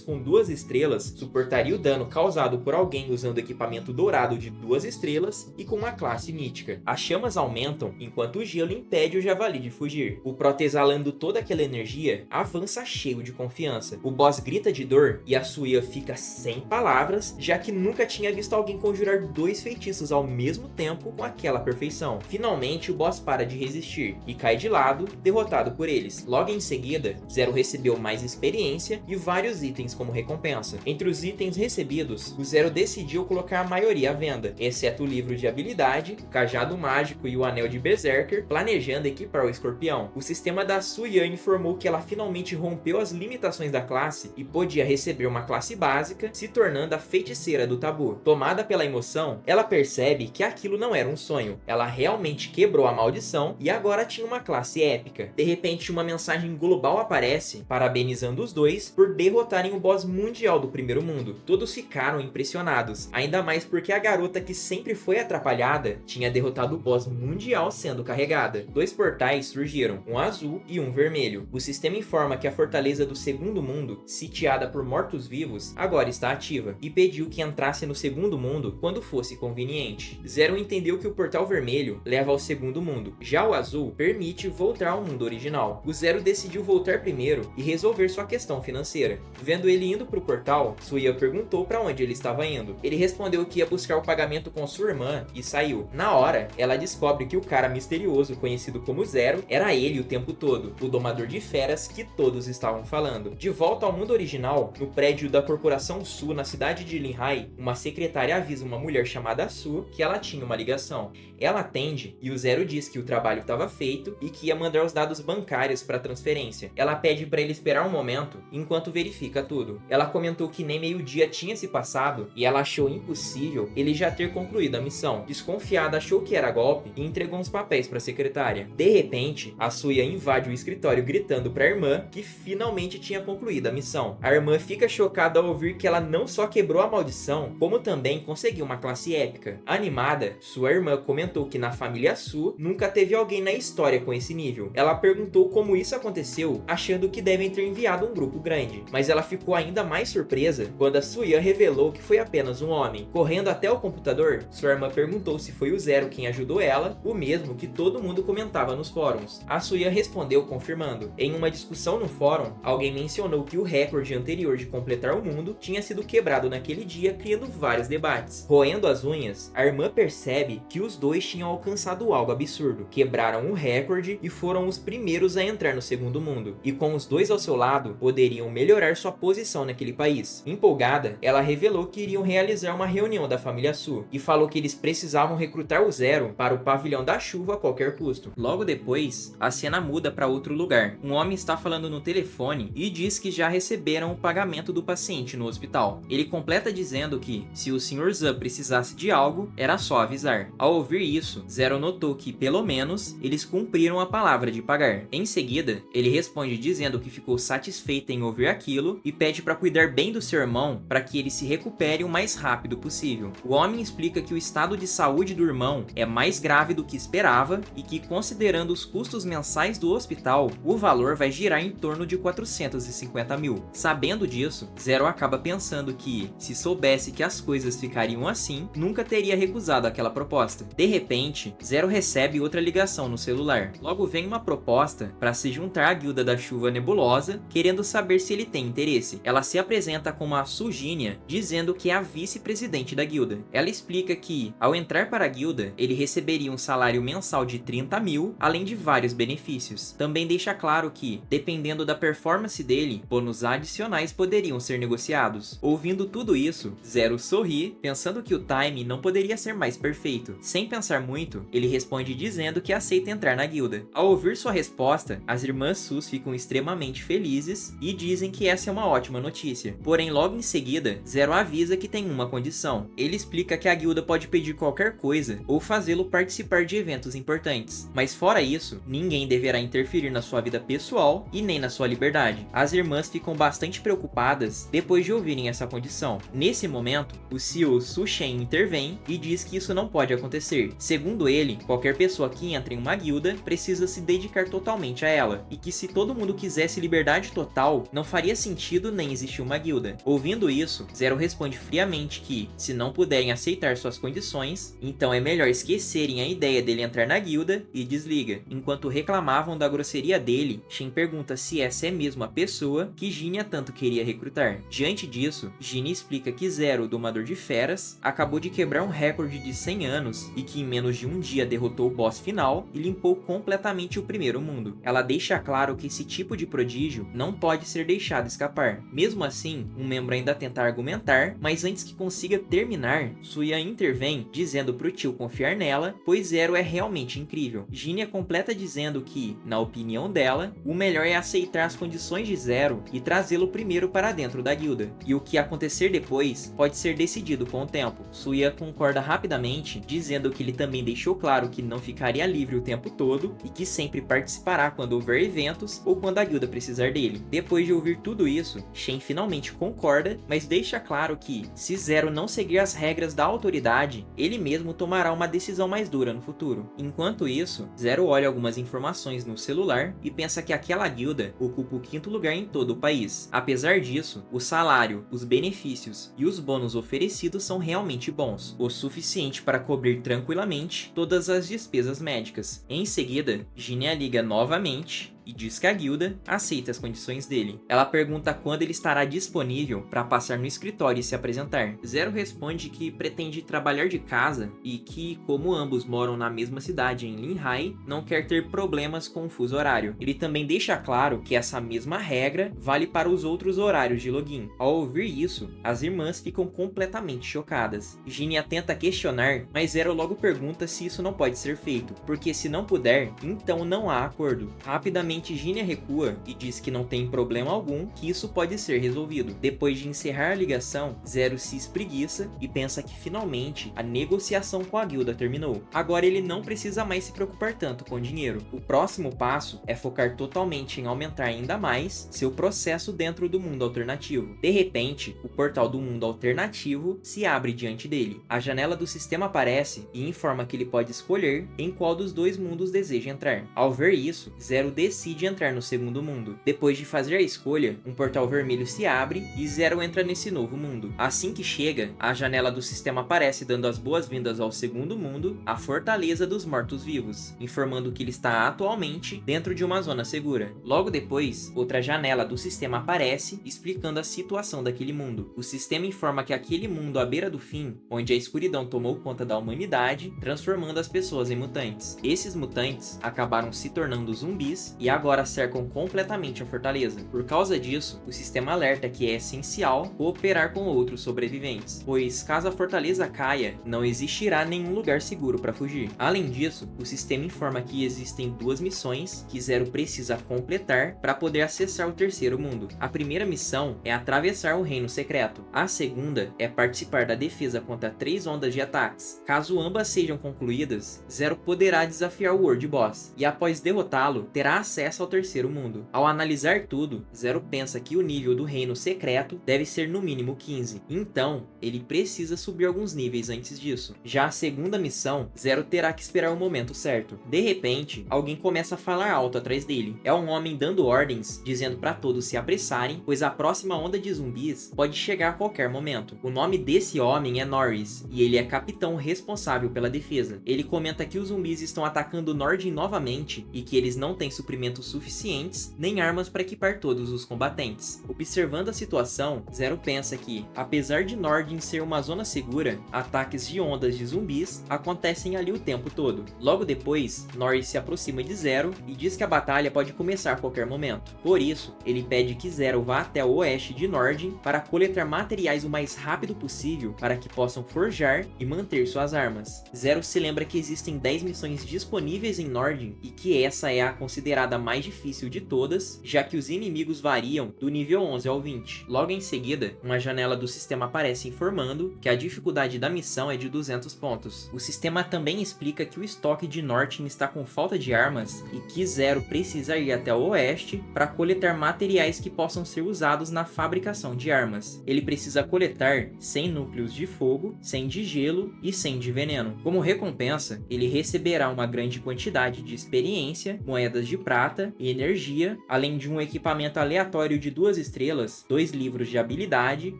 com 2 estrelas suportaria o dano causado por alguém usando equipamento dourado de 2 estrelas e com uma classe mítica. As chamas aumentam, enquanto o gelo impede o javali de fugir. O Prota, exalando toda aquela energia, avança cheio de confiança. O boss grita de dor e a Suya fica sem palavras, já que nunca tinha visto alguém conjurar 2 feitiços ao mesmo tempo com aquela perfeição. Finalmente, o boss para de resistir e cai de lado, derrotado por eles. Logo em seguida, Zero recebeu mais experiência e vários itens como recompensa. Entre os itens recebidos, o Zero decidiu colocar a maioria à venda, exceto o livro de habilidade, o cajado mágico e o anel de Berserker, planejando equipar o escorpião. O sistema da Suya informou que ela finalmente rompeu as limitações da classe e podia receber uma classe básica, se tornando a feiticeira do tabu. Tomada pela emoção, ela percebe que aquilo não era um sonho. Ela realmente quebrou a maldição e agora tinha uma classe épica. De repente, uma mensagem global aparece, parabenizando os dois por derrotarem o boss mundial do primeiro mundo. Todos ficaram impressionados, ainda mais porque a garota que sempre foi atrapalhada tinha derrotado o boss mundial sendo carregada. 2 portais surgiram, um azul e um vermelho. O sistema informa que a fortaleza do segundo mundo, sitiada por mortos-vivos, agora está ativa, e pediu que entrasse no segundo mundo quando fosse conveniente. Zero entendeu que o portal vermelho leva ao segundo mundo, já o azul permite voltar ao mundo original. O Zero decidiu voltar primeiro e resolver sua questão financeira. Vendo ele indo pro portal, Suya perguntou para onde ele estava indo. Ele respondeu que ia buscar o pagamento com sua irmã e saiu. Na hora, ela descobre que o cara misterioso conhecido como Zero era ele o tempo todo, o domador de feras que todos estavam falando. De volta ao mundo original, no prédio da Corporação Su na cidade de Linhai, uma secretária avisa uma mulher chamada Su que ela tinha uma ligação. Ela atende e o Zero diz que o trabalho estava feito e que ia mandar os dados bancários para transferência. Ela pede para ele esperar um momento enquanto verifica tudo. Ela comentou que nem meio-dia tinha se passado e ela achou impossível ele já ter concluído a missão. Desconfiada, achou que era golpe e entregou uns papéis para a secretária. De repente, a Suya invade o escritório gritando para a irmã que finalmente tinha concluído a missão. A irmã fica chocada ao ouvir que ela não só quebrou a maldição, como também conseguiu uma classe épica. Animada, sua irmã comentou que na família Su nunca teve alguém na história com esse nível. Ela perguntou como isso aconteceu, achando que devem ter enviado um grupo grande, mas ela ficou ainda mais surpresa quando a Suya revelou que foi apenas um homem. Correndo até o computador, sua irmã perguntou se foi o Zero quem ajudou ela, o mesmo que todo mundo comentava nos fóruns. A Suya respondeu confirmando. Em uma discussão no fórum, alguém mencionou que o recorde anterior de completar o mundo tinha sido quebrado naquele dia, criando vários debates. Roendo as unhas, a irmã percebe que os dois tinham alcançado algo absurdo. Quebraram o recorde e foram os primeiros a entrar no segundo mundo. E com os dois ao seu lado, poderiam melhorar sua posição naquele país. Empolgada, ela revelou que iriam realizar uma reunião da família Su e falou que eles precisavam recrutar o Zero para o pavilhão da chuva a qualquer custo. Logo depois, a cena muda para outro lugar. Um homem está falando no telefone e diz que já receberam o pagamento do paciente no hospital. Ele completa dizendo que, se o Sr. Zan precisasse de algo, era só avisar. Ao ouvir isso, Zero notou que, pelo menos, eles cumpriram a palavra de pagar. Em seguida, ele responde dizendo que ficou satisfeito em ouvir aquilo e pede para cuidar bem do seu irmão para que ele se recupere o mais rápido possível. O homem explica que o estado de saúde do irmão é mais grave do que esperava e que, considerando os custos mensais do hospital, o valor vai girar em torno de 450 mil. Sabendo disso, Zero acaba pensando que, se soubesse que as coisas ficariam assim, nunca teria recusado aquela proposta. De repente, Zero recebe outra ligação no celular. Logo vem uma proposta para se juntar à Guilda da Chuva Nebulosa, querendo saber se ele tem interesse. Ela se apresenta como a Sujinha, dizendo que é a vice-presidente da guilda. Ela explica que, ao entrar para a guilda, ele receberia um salário mensal de 30 mil, além de vários benefícios. Também deixa claro que, dependendo da performance dele, bônus adicionais poderiam ser negociados. Ouvindo tudo isso, Zero sorri, pensando que o time não poderia ser mais perfeito. Sem pensar muito, ele responde dizendo que aceita entrar na guilda. Ao ouvir sua resposta, as irmãs Sus ficam extremamente felizes e dizem que essa é uma ótima notícia. Porém, logo em seguida, Zero avisa que tem uma condição. Ele explica que a guilda pode pedir qualquer coisa ou fazê-lo participar de eventos importantes. Mas fora isso, ninguém deverá interferir na sua vida pessoal e nem na sua liberdade. As irmãs ficam bastante preocupadas depois de ouvirem essa condição. Nesse momento, o CEO Su o Shen intervém e diz que isso não pode acontecer. Segundo ele, qualquer pessoa que entra em uma guilda precisa se dedicar totalmente a ela, e que se todo mundo quisesse liberdade total, não faria sentido nem existir uma guilda. Ouvindo isso, Zero responde friamente que, se não puderem aceitar suas condições, então é melhor esquecerem a ideia dele entrar na guilda e desliga. Enquanto reclamavam da grosseria dele, Shen pergunta se essa é mesmo a pessoa que Ginia tanto queria recrutar. Diante disso, Ginia explica que Zero, o domador de feras, acabou de quebrar um recorde de 100 anos e que em menos de um dia derrotou o boss final e limpou completamente o primeiro mundo. Ela deixa claro que esse tipo de prodígio não pode ser deixado escapar. Mesmo assim, um membro ainda tenta argumentar, mas antes que consiga terminar, Suya intervém dizendo pro tio confiar nela, pois Zero é realmente incrível. Ginia completa dizendo que, na opinião dela, o melhor é aceitar as condições de Zero e trazê-lo primeiro para dentro da guilda. E o que acontecer depois pode ser decidido com o tempo. Suya concorda rapidamente, dizendo que ele também deixou claro que não ficaria livre o tempo todo e que sempre participará quando houver eventos ou quando a guilda precisar dele. Depois de ouvir tudo isso, Shen finalmente concorda, mas deixa claro que, se Zero não seguir as regras da autoridade, ele mesmo tomará uma decisão mais dura no futuro. Enquanto isso, Zero olha algumas informações no celular e pensa que aquela guilda ocupa o 5º lugar em todo o país. Apesar disso, o salário, os benefícios e os bônus oferecidos são realmente bons, o suficiente para cobrir tranquilamente todas as despesas médicas. Em seguida, Ginia liga novamente e diz que a guilda aceita as condições dele. Ela pergunta quando ele estará disponível para passar no escritório e se apresentar. Zero responde que pretende trabalhar de casa e que, como ambos moram na mesma cidade em Linhai, não quer ter problemas com o fuso horário. Ele também deixa claro que essa mesma regra vale para os outros horários de login. Ao ouvir isso, as irmãs ficam completamente chocadas. Ginia tenta questionar, mas Zero logo pergunta se isso não pode ser feito, porque se não puder, então não há acordo. Rapidamente Ginia recua e diz que não tem problema algum, que isso pode ser resolvido. Depois de encerrar a ligação, Zero se espreguiça e pensa que finalmente a negociação com a guilda terminou. Agora ele não precisa mais se preocupar tanto com dinheiro. O próximo passo é focar totalmente em aumentar ainda mais seu processo dentro do mundo alternativo. De repente, o portal do mundo alternativo se abre diante dele. A janela do sistema aparece e informa que ele pode escolher em qual dos dois mundos deseja entrar. Ao ver isso, Zero decide entrar no segundo mundo. Depois de fazer a escolha, um portal vermelho se abre e Zero entra nesse novo mundo. Assim que chega, a janela do sistema aparece dando as boas-vindas ao segundo mundo, a Fortaleza dos Mortos-Vivos, informando que ele está atualmente dentro de uma zona segura. Logo depois, outra janela do sistema aparece, explicando a situação daquele mundo. O sistema informa que aquele mundo à beira do fim, onde a escuridão tomou conta da humanidade, transformando as pessoas em mutantes. Esses mutantes acabaram se tornando zumbis e agora cercam completamente a fortaleza. Por causa disso, o sistema alerta que é essencial cooperar com outros sobreviventes, pois caso a fortaleza caia, não existirá nenhum lugar seguro para fugir. Além disso, o sistema informa que existem 2 missões que Zero precisa completar para poder acessar o terceiro mundo. A primeira missão é atravessar o Reino Secreto. A segunda é participar da defesa contra 3 ondas de ataques. Caso ambas sejam concluídas, Zero poderá desafiar o World Boss, e após derrotá-lo, terá acesso ao terceiro mundo. Ao analisar tudo, Zero pensa que o nível do Reino Secreto deve ser no mínimo 15. Então, ele precisa subir alguns níveis antes disso. Já a segunda missão, Zero terá que esperar o momento certo. De repente, alguém começa a falar alto atrás dele. É um homem dando ordens, dizendo para todos se apressarem, pois a próxima onda de zumbis pode chegar a qualquer momento. O nome desse homem é Norris, e ele é capitão responsável pela defesa. Ele comenta que os zumbis estão atacando Nordin novamente e que eles não têm suprimentos suficientes, nem armas para equipar todos os combatentes. Observando a situação, Zero pensa que, apesar de Nordin ser uma zona segura, ataques de ondas de zumbis acontecem ali o tempo todo. Logo depois, Norris se aproxima de Zero e diz que a batalha pode começar a qualquer momento. Por isso, ele pede que Zero vá até o oeste de Nordin para coletar materiais o mais rápido possível para que possam forjar e manter suas armas. Zero se lembra que existem 10 missões disponíveis em Nordin e que essa é a considerada temporada mais difícil de todas, já que os inimigos variam do nível 11 ao 20. Logo em seguida, uma janela do sistema aparece informando que a dificuldade da missão é de 200 pontos. O sistema também explica que o estoque de Norten está com falta de armas e que Zero precisa ir até o oeste para coletar materiais que possam ser usados na fabricação de armas. Ele precisa coletar 100 núcleos de fogo, 100 de gelo e 100 de veneno. Como recompensa, ele receberá uma grande quantidade de experiência, moedas de prata e energia, além de um equipamento aleatório de 2 estrelas, 2 livros de habilidade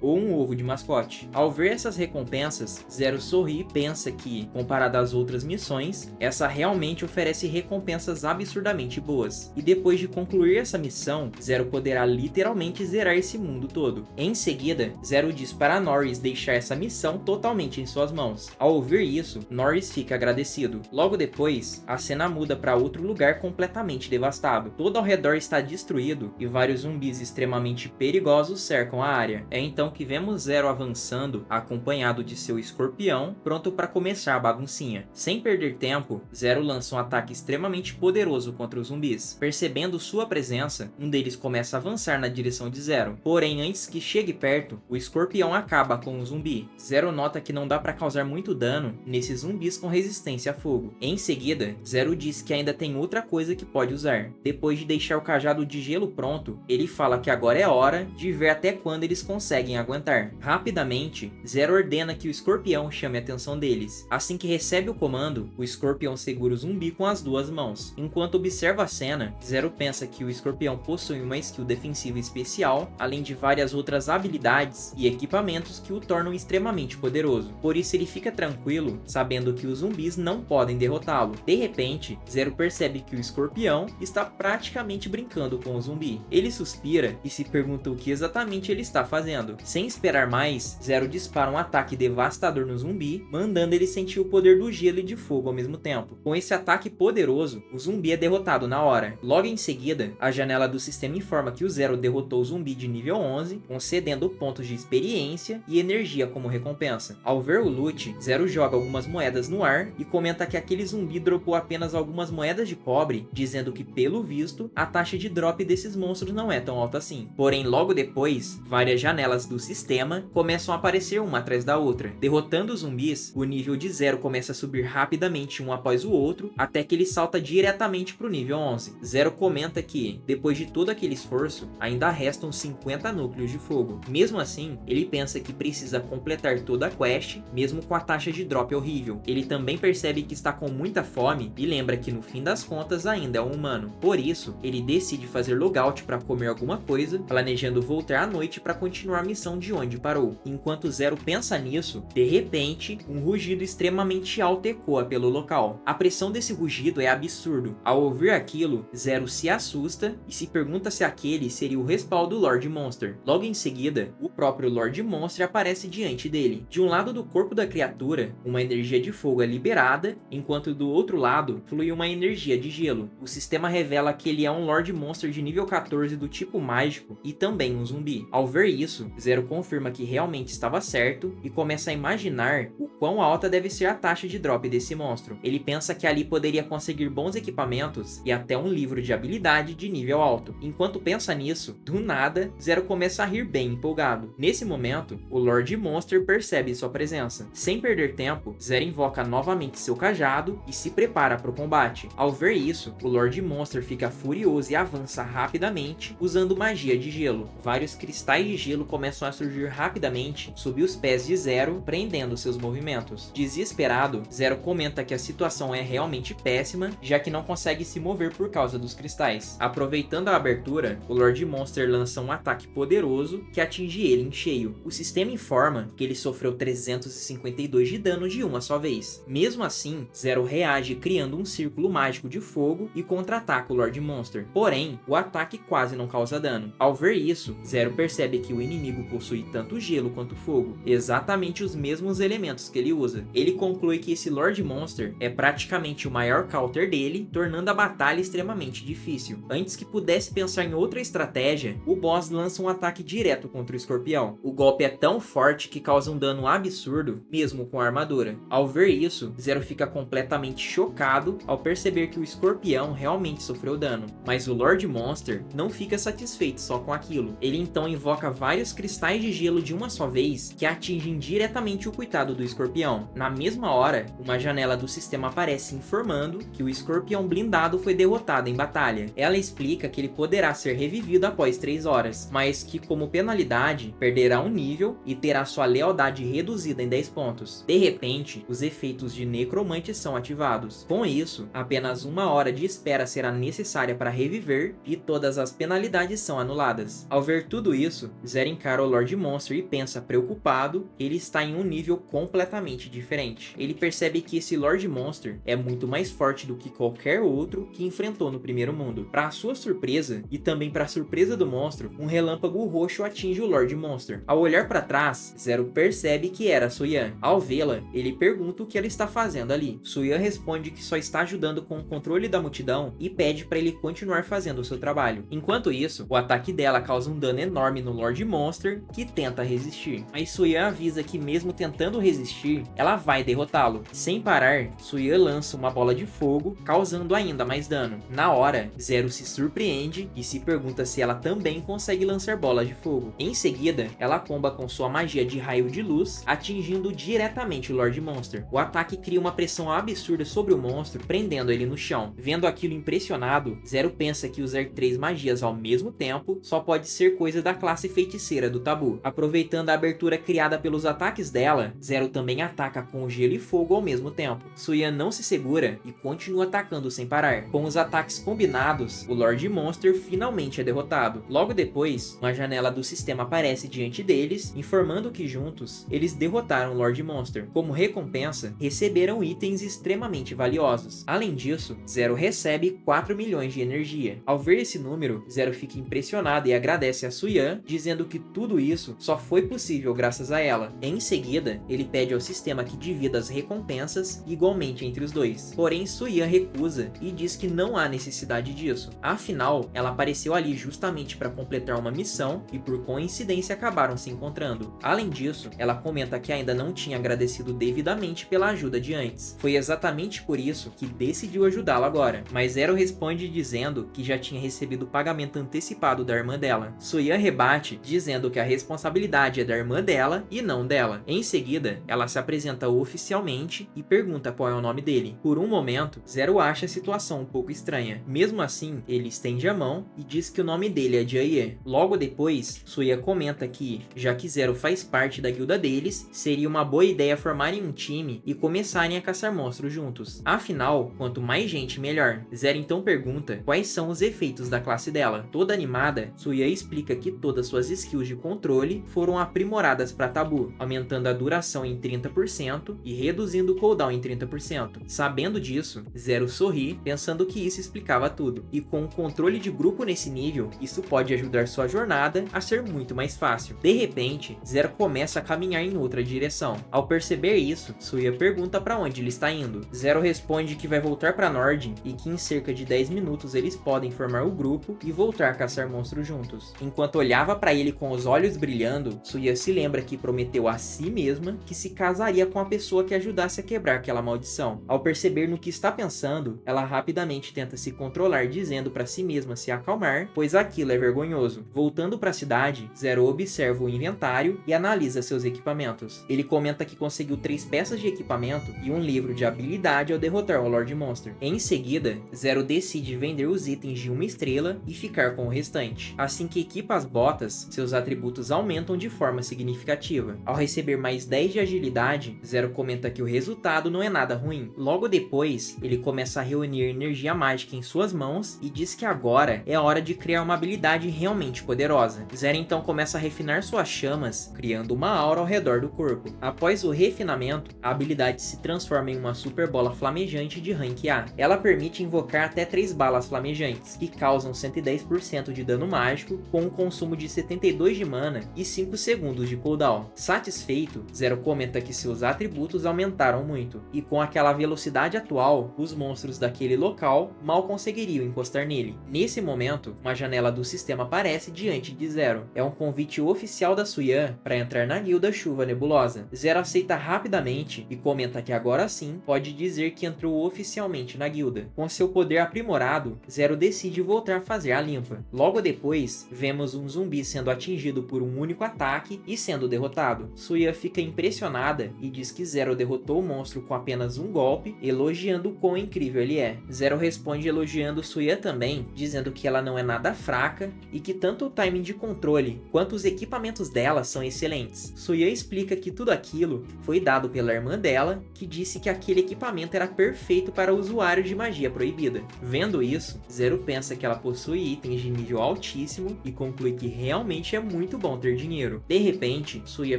ou um ovo de mascote. Ao ver essas recompensas, Zero sorri e pensa que, comparado às outras missões, essa realmente oferece recompensas absurdamente boas. E depois de concluir essa missão, Zero poderá literalmente zerar esse mundo todo. Em seguida, Zero diz para Norris deixar essa missão totalmente em suas mãos. Ao ouvir isso, Norris fica agradecido. Logo depois, a cena muda para outro lugar completamente devastado. Todo ao redor está destruído e vários zumbis extremamente perigosos cercam a área. É então que vemos Zero avançando, acompanhado de seu escorpião, pronto para começar a baguncinha. Sem perder tempo, Zero lança um ataque extremamente poderoso contra os zumbis. Percebendo sua presença, um deles começa a avançar na direção de Zero. Porém, antes que chegue perto, o escorpião acaba com o zumbi. Zero nota que não dá para causar muito dano nesses zumbis com resistência a fogo. Em seguida, Zero diz que ainda tem outra coisa que pode usar. Depois de deixar o cajado de gelo pronto, ele fala que agora é hora de ver até quando eles conseguem aguentar. Rapidamente, Zero ordena que o escorpião chame a atenção deles. Assim que recebe o comando, o escorpião segura o zumbi com as 2 mãos. Enquanto observa a cena, Zero pensa que o escorpião possui uma skill defensiva especial, além de várias outras habilidades e equipamentos que o tornam extremamente poderoso. Por isso ele fica tranquilo, sabendo que os zumbis não podem derrotá-lo. De repente, Zero percebe que o escorpião está praticamente brincando com o zumbi. Ele suspira e se pergunta o que exatamente ele está fazendo. Sem esperar mais, Zero dispara um ataque devastador no zumbi, mandando ele sentir o poder do gelo e de fogo ao mesmo tempo. Com esse ataque poderoso, o zumbi é derrotado na hora. Logo em seguida, a janela do sistema informa que o Zero derrotou o zumbi de nível 11, concedendo pontos de experiência e energia como recompensa. Ao ver o loot, Zero joga algumas moedas no ar e comenta que aquele zumbi dropou apenas algumas moedas de cobre, dizendo que, pelo visto, a taxa de drop desses monstros não é tão alta assim. Porém, logo depois, várias janelas do sistema começam a aparecer uma atrás da outra. Derrotando os zumbis, o nível de Zero começa a subir rapidamente um após o outro, até que ele salta diretamente para o nível 11. Zero comenta que, depois de todo aquele esforço, ainda restam 50 núcleos de fogo. Mesmo assim, ele pensa que precisa completar toda a quest, mesmo com a taxa de drop horrível. Ele também percebe que está com muita fome e lembra que no fim das contas ainda é um humano. Por isso, ele decide fazer logout para comer alguma coisa, planejando voltar à noite para continuar a missão de onde parou. Enquanto Zero pensa nisso, de repente, um rugido extremamente alto ecoa pelo local. A pressão desse rugido é absurdo. Ao ouvir aquilo, Zero se assusta e se pergunta se aquele seria o respawn do Lord Monster. Logo em seguida, o próprio Lord Monster aparece diante dele. De um lado do corpo da criatura, uma energia de fogo é liberada, enquanto do outro lado flui uma energia de gelo. O sistema revela que ele é um Lord Monster de nível 14 do tipo mágico e também um zumbi. Ao ver isso, Zero confirma que realmente estava certo e começa a imaginar o quão alta deve ser a taxa de drop desse monstro. Ele pensa que ali poderia conseguir bons equipamentos e até um livro de habilidade de nível alto. Enquanto pensa nisso, do nada, Zero começa a rir bem empolgado. Nesse momento, o Lord Monster percebe sua presença. Sem perder tempo, Zero invoca novamente seu cajado e se prepara para o combate. Ao ver isso, o Lord Monster fica furioso e avança rapidamente, usando magia de gelo. Vários cristais de gelo começam a surgir rapidamente sob os pés de Zero, prendendo seus movimentos. Desesperado, Zero comenta que a situação é realmente péssima, já que não consegue se mover por causa dos cristais. Aproveitando a abertura, o Lord Monster lança um ataque poderoso que atinge ele em cheio. O sistema informa que ele sofreu 352 de dano de uma só vez. Mesmo assim, Zero reage criando um círculo mágico de fogo e contra-ataca o Lord Monster. Porém, o ataque quase não causa dano. Ao ver isso, Zero percebe que o inimigo possui tanto gelo quanto fogo, exatamente os mesmos elementos que ele usa. Ele conclui que esse Lord Monster é praticamente o maior counter dele, tornando a batalha extremamente difícil. Antes que pudesse pensar em outra estratégia, o boss lança um ataque direto contra o escorpião. O golpe é tão forte que causa um dano absurdo, mesmo com a armadura. Ao ver isso, Zero fica completamente chocado ao perceber que o escorpião realmente realmente sofreu dano. Mas o Lord Monster não fica satisfeito só com aquilo. Ele então invoca vários cristais de gelo de uma só vez que atingem diretamente o coitado do escorpião. Na mesma hora, uma janela do sistema aparece informando que o escorpião blindado foi derrotado em batalha. Ela explica que ele poderá ser revivido após 3 horas, mas que como penalidade, perderá um nível e terá sua lealdade reduzida em 10 pontos. De repente, os efeitos de necromante são ativados. Com isso, apenas 1 hora de espera será necessária para reviver e todas as penalidades são anuladas. Ao ver tudo isso, Zero encara o Lord Monster e pensa preocupado que ele está em um nível completamente diferente. Ele percebe que esse Lord Monster é muito mais forte do que qualquer outro que enfrentou no primeiro mundo. Para sua surpresa, e também para a surpresa do monstro, um relâmpago roxo atinge o Lord Monster. Ao olhar para trás, Zero percebe que era Suyan. Ao vê-la, ele pergunta o que ela está fazendo ali. Suyan responde que só está ajudando com o controle da multidão e pede para ele continuar fazendo o seu trabalho. Enquanto isso, o ataque dela causa um dano enorme no Lord Monster, que tenta resistir. Mas Suyan avisa que mesmo tentando resistir, ela vai derrotá-lo. Sem parar, Suyan lança uma bola de fogo, causando ainda mais dano. Na hora, Zero se surpreende e se pergunta se ela também consegue lançar bolas de fogo. Em seguida, ela comba com sua magia de raio de luz, atingindo diretamente o Lord Monster. O ataque cria uma pressão absurda sobre o monstro, prendendo ele no chão. Vendo aquilo impressionado, Zero pensa que usar 3 magias ao mesmo tempo só pode ser coisa da classe feiticeira do tabu. Aproveitando a abertura criada pelos ataques dela, Zero também ataca com gelo e fogo ao mesmo tempo. Suyan não se segura e continua atacando sem parar. Com os ataques combinados, o Lord Monster finalmente é derrotado. Logo depois, uma janela do sistema aparece diante deles, informando que juntos, eles derrotaram o Lord Monster. Como recompensa, receberam itens extremamente valiosos. Além disso, Zero recebe 4 milhões de energia. Ao ver esse número, Zero fica impressionado e agradece a Suyan, dizendo que tudo isso só foi possível graças a ela. Em seguida, ele pede ao sistema que divida as recompensas igualmente entre os dois. Porém, Suyan recusa e diz que não há necessidade disso. Afinal, ela apareceu ali justamente para completar uma missão e por coincidência acabaram se encontrando. Além disso, ela comenta que ainda não tinha agradecido devidamente pela ajuda de antes. Foi exatamente por isso que decidiu ajudá-la agora. Mas Zero responde dizendo que já tinha recebido o pagamento antecipado da irmã dela. Suyan rebate dizendo que a responsabilidade é da irmã dela e não dela. Em seguida, ela se apresenta oficialmente e pergunta qual é o nome dele. Por um momento, Zero acha a situação um pouco estranha. Mesmo assim, ele estende a mão e diz que o nome dele é Jaye. Logo depois, Suyan comenta que, já que Zero faz parte da guilda deles, seria uma boa ideia formarem um time e começarem a caçar monstros juntos. Afinal, quanto mais gente, melhor. Zero então pergunta quais são os efeitos da classe dela. Toda animada, Suyan explica que todas suas skills de controle foram aprimoradas para tabu, aumentando a duração em 30% e reduzindo o cooldown em 30%. Sabendo disso, Zero sorri, pensando que isso explicava tudo. E com o controle de grupo nesse nível, isso pode ajudar sua jornada a ser muito mais fácil. De repente, Zero começa a caminhar em outra direção. Ao perceber isso, Suyan pergunta para onde ele está indo. Zero responde que vai voltar para Nordin e que em cerca de 10 minutos eles podem formar o grupo e voltar a caçar monstros juntos. Enquanto olhava para ele com os olhos brilhando, Suyan se lembra que prometeu a si mesma que se casaria com a pessoa que ajudasse a quebrar aquela maldição. Ao perceber no que está pensando, ela rapidamente tenta se controlar dizendo para si mesma se acalmar, pois aquilo é vergonhoso. Voltando para a cidade, Zero observa o inventário e analisa seus equipamentos. Ele comenta que conseguiu 3 peças de equipamento e um livro de habilidade ao derrotar o Lord Monster. Em seguida, Zero decide vender os itens de 1 estrela e ficar com o restante. Assim que equipa as botas, seus atributos aumentam de forma significativa. Ao receber mais 10 de agilidade, Zero comenta que o resultado não é nada ruim. Logo depois, ele começa a reunir energia mágica em suas mãos e diz que agora é a hora de criar uma habilidade realmente poderosa. Zero então começa a refinar suas chamas, criando uma aura ao redor do corpo. Após o refinamento, a habilidade se transforma em uma super bola flamejante de rank A. Ela permite invocar até 3 balas flamejantes, que causam 110% de dano mágico, com um consumo de 72 de mana e 5 segundos de cooldown. Satisfeito, Zero comenta que seus atributos aumentaram muito, e com aquela velocidade atual, os monstros daquele local mal conseguiriam encostar nele. Nesse momento, uma janela do sistema aparece diante de Zero. É um convite oficial da Suyan para entrar na guilda Chuva Nebulosa. Zero aceita rapidamente e comenta que agora sim pode dizer que entrou oficialmente na guilda. Com seu poder aprimorado, Zero decide voltar a fazer a limpa. Logo depois, vemos um zumbi sendo atingido por um único ataque e sendo derrotado. Suya fica impressionada e diz que Zero derrotou o monstro com apenas um golpe, elogiando o quão incrível ele é. Zero responde elogiando Suya também, dizendo que ela não é nada fraca e que tanto o timing de controle quanto os equipamentos dela são excelentes. Suya explica que tudo aquilo foi dado pela irmã dela, que disse que aquele equipamento era perfeito para usuários de magia proibida. Vendo isso, Zero pensa que ela possui itens de nível altíssimo e conclui que realmente é muito bom ter dinheiro. De repente, Suya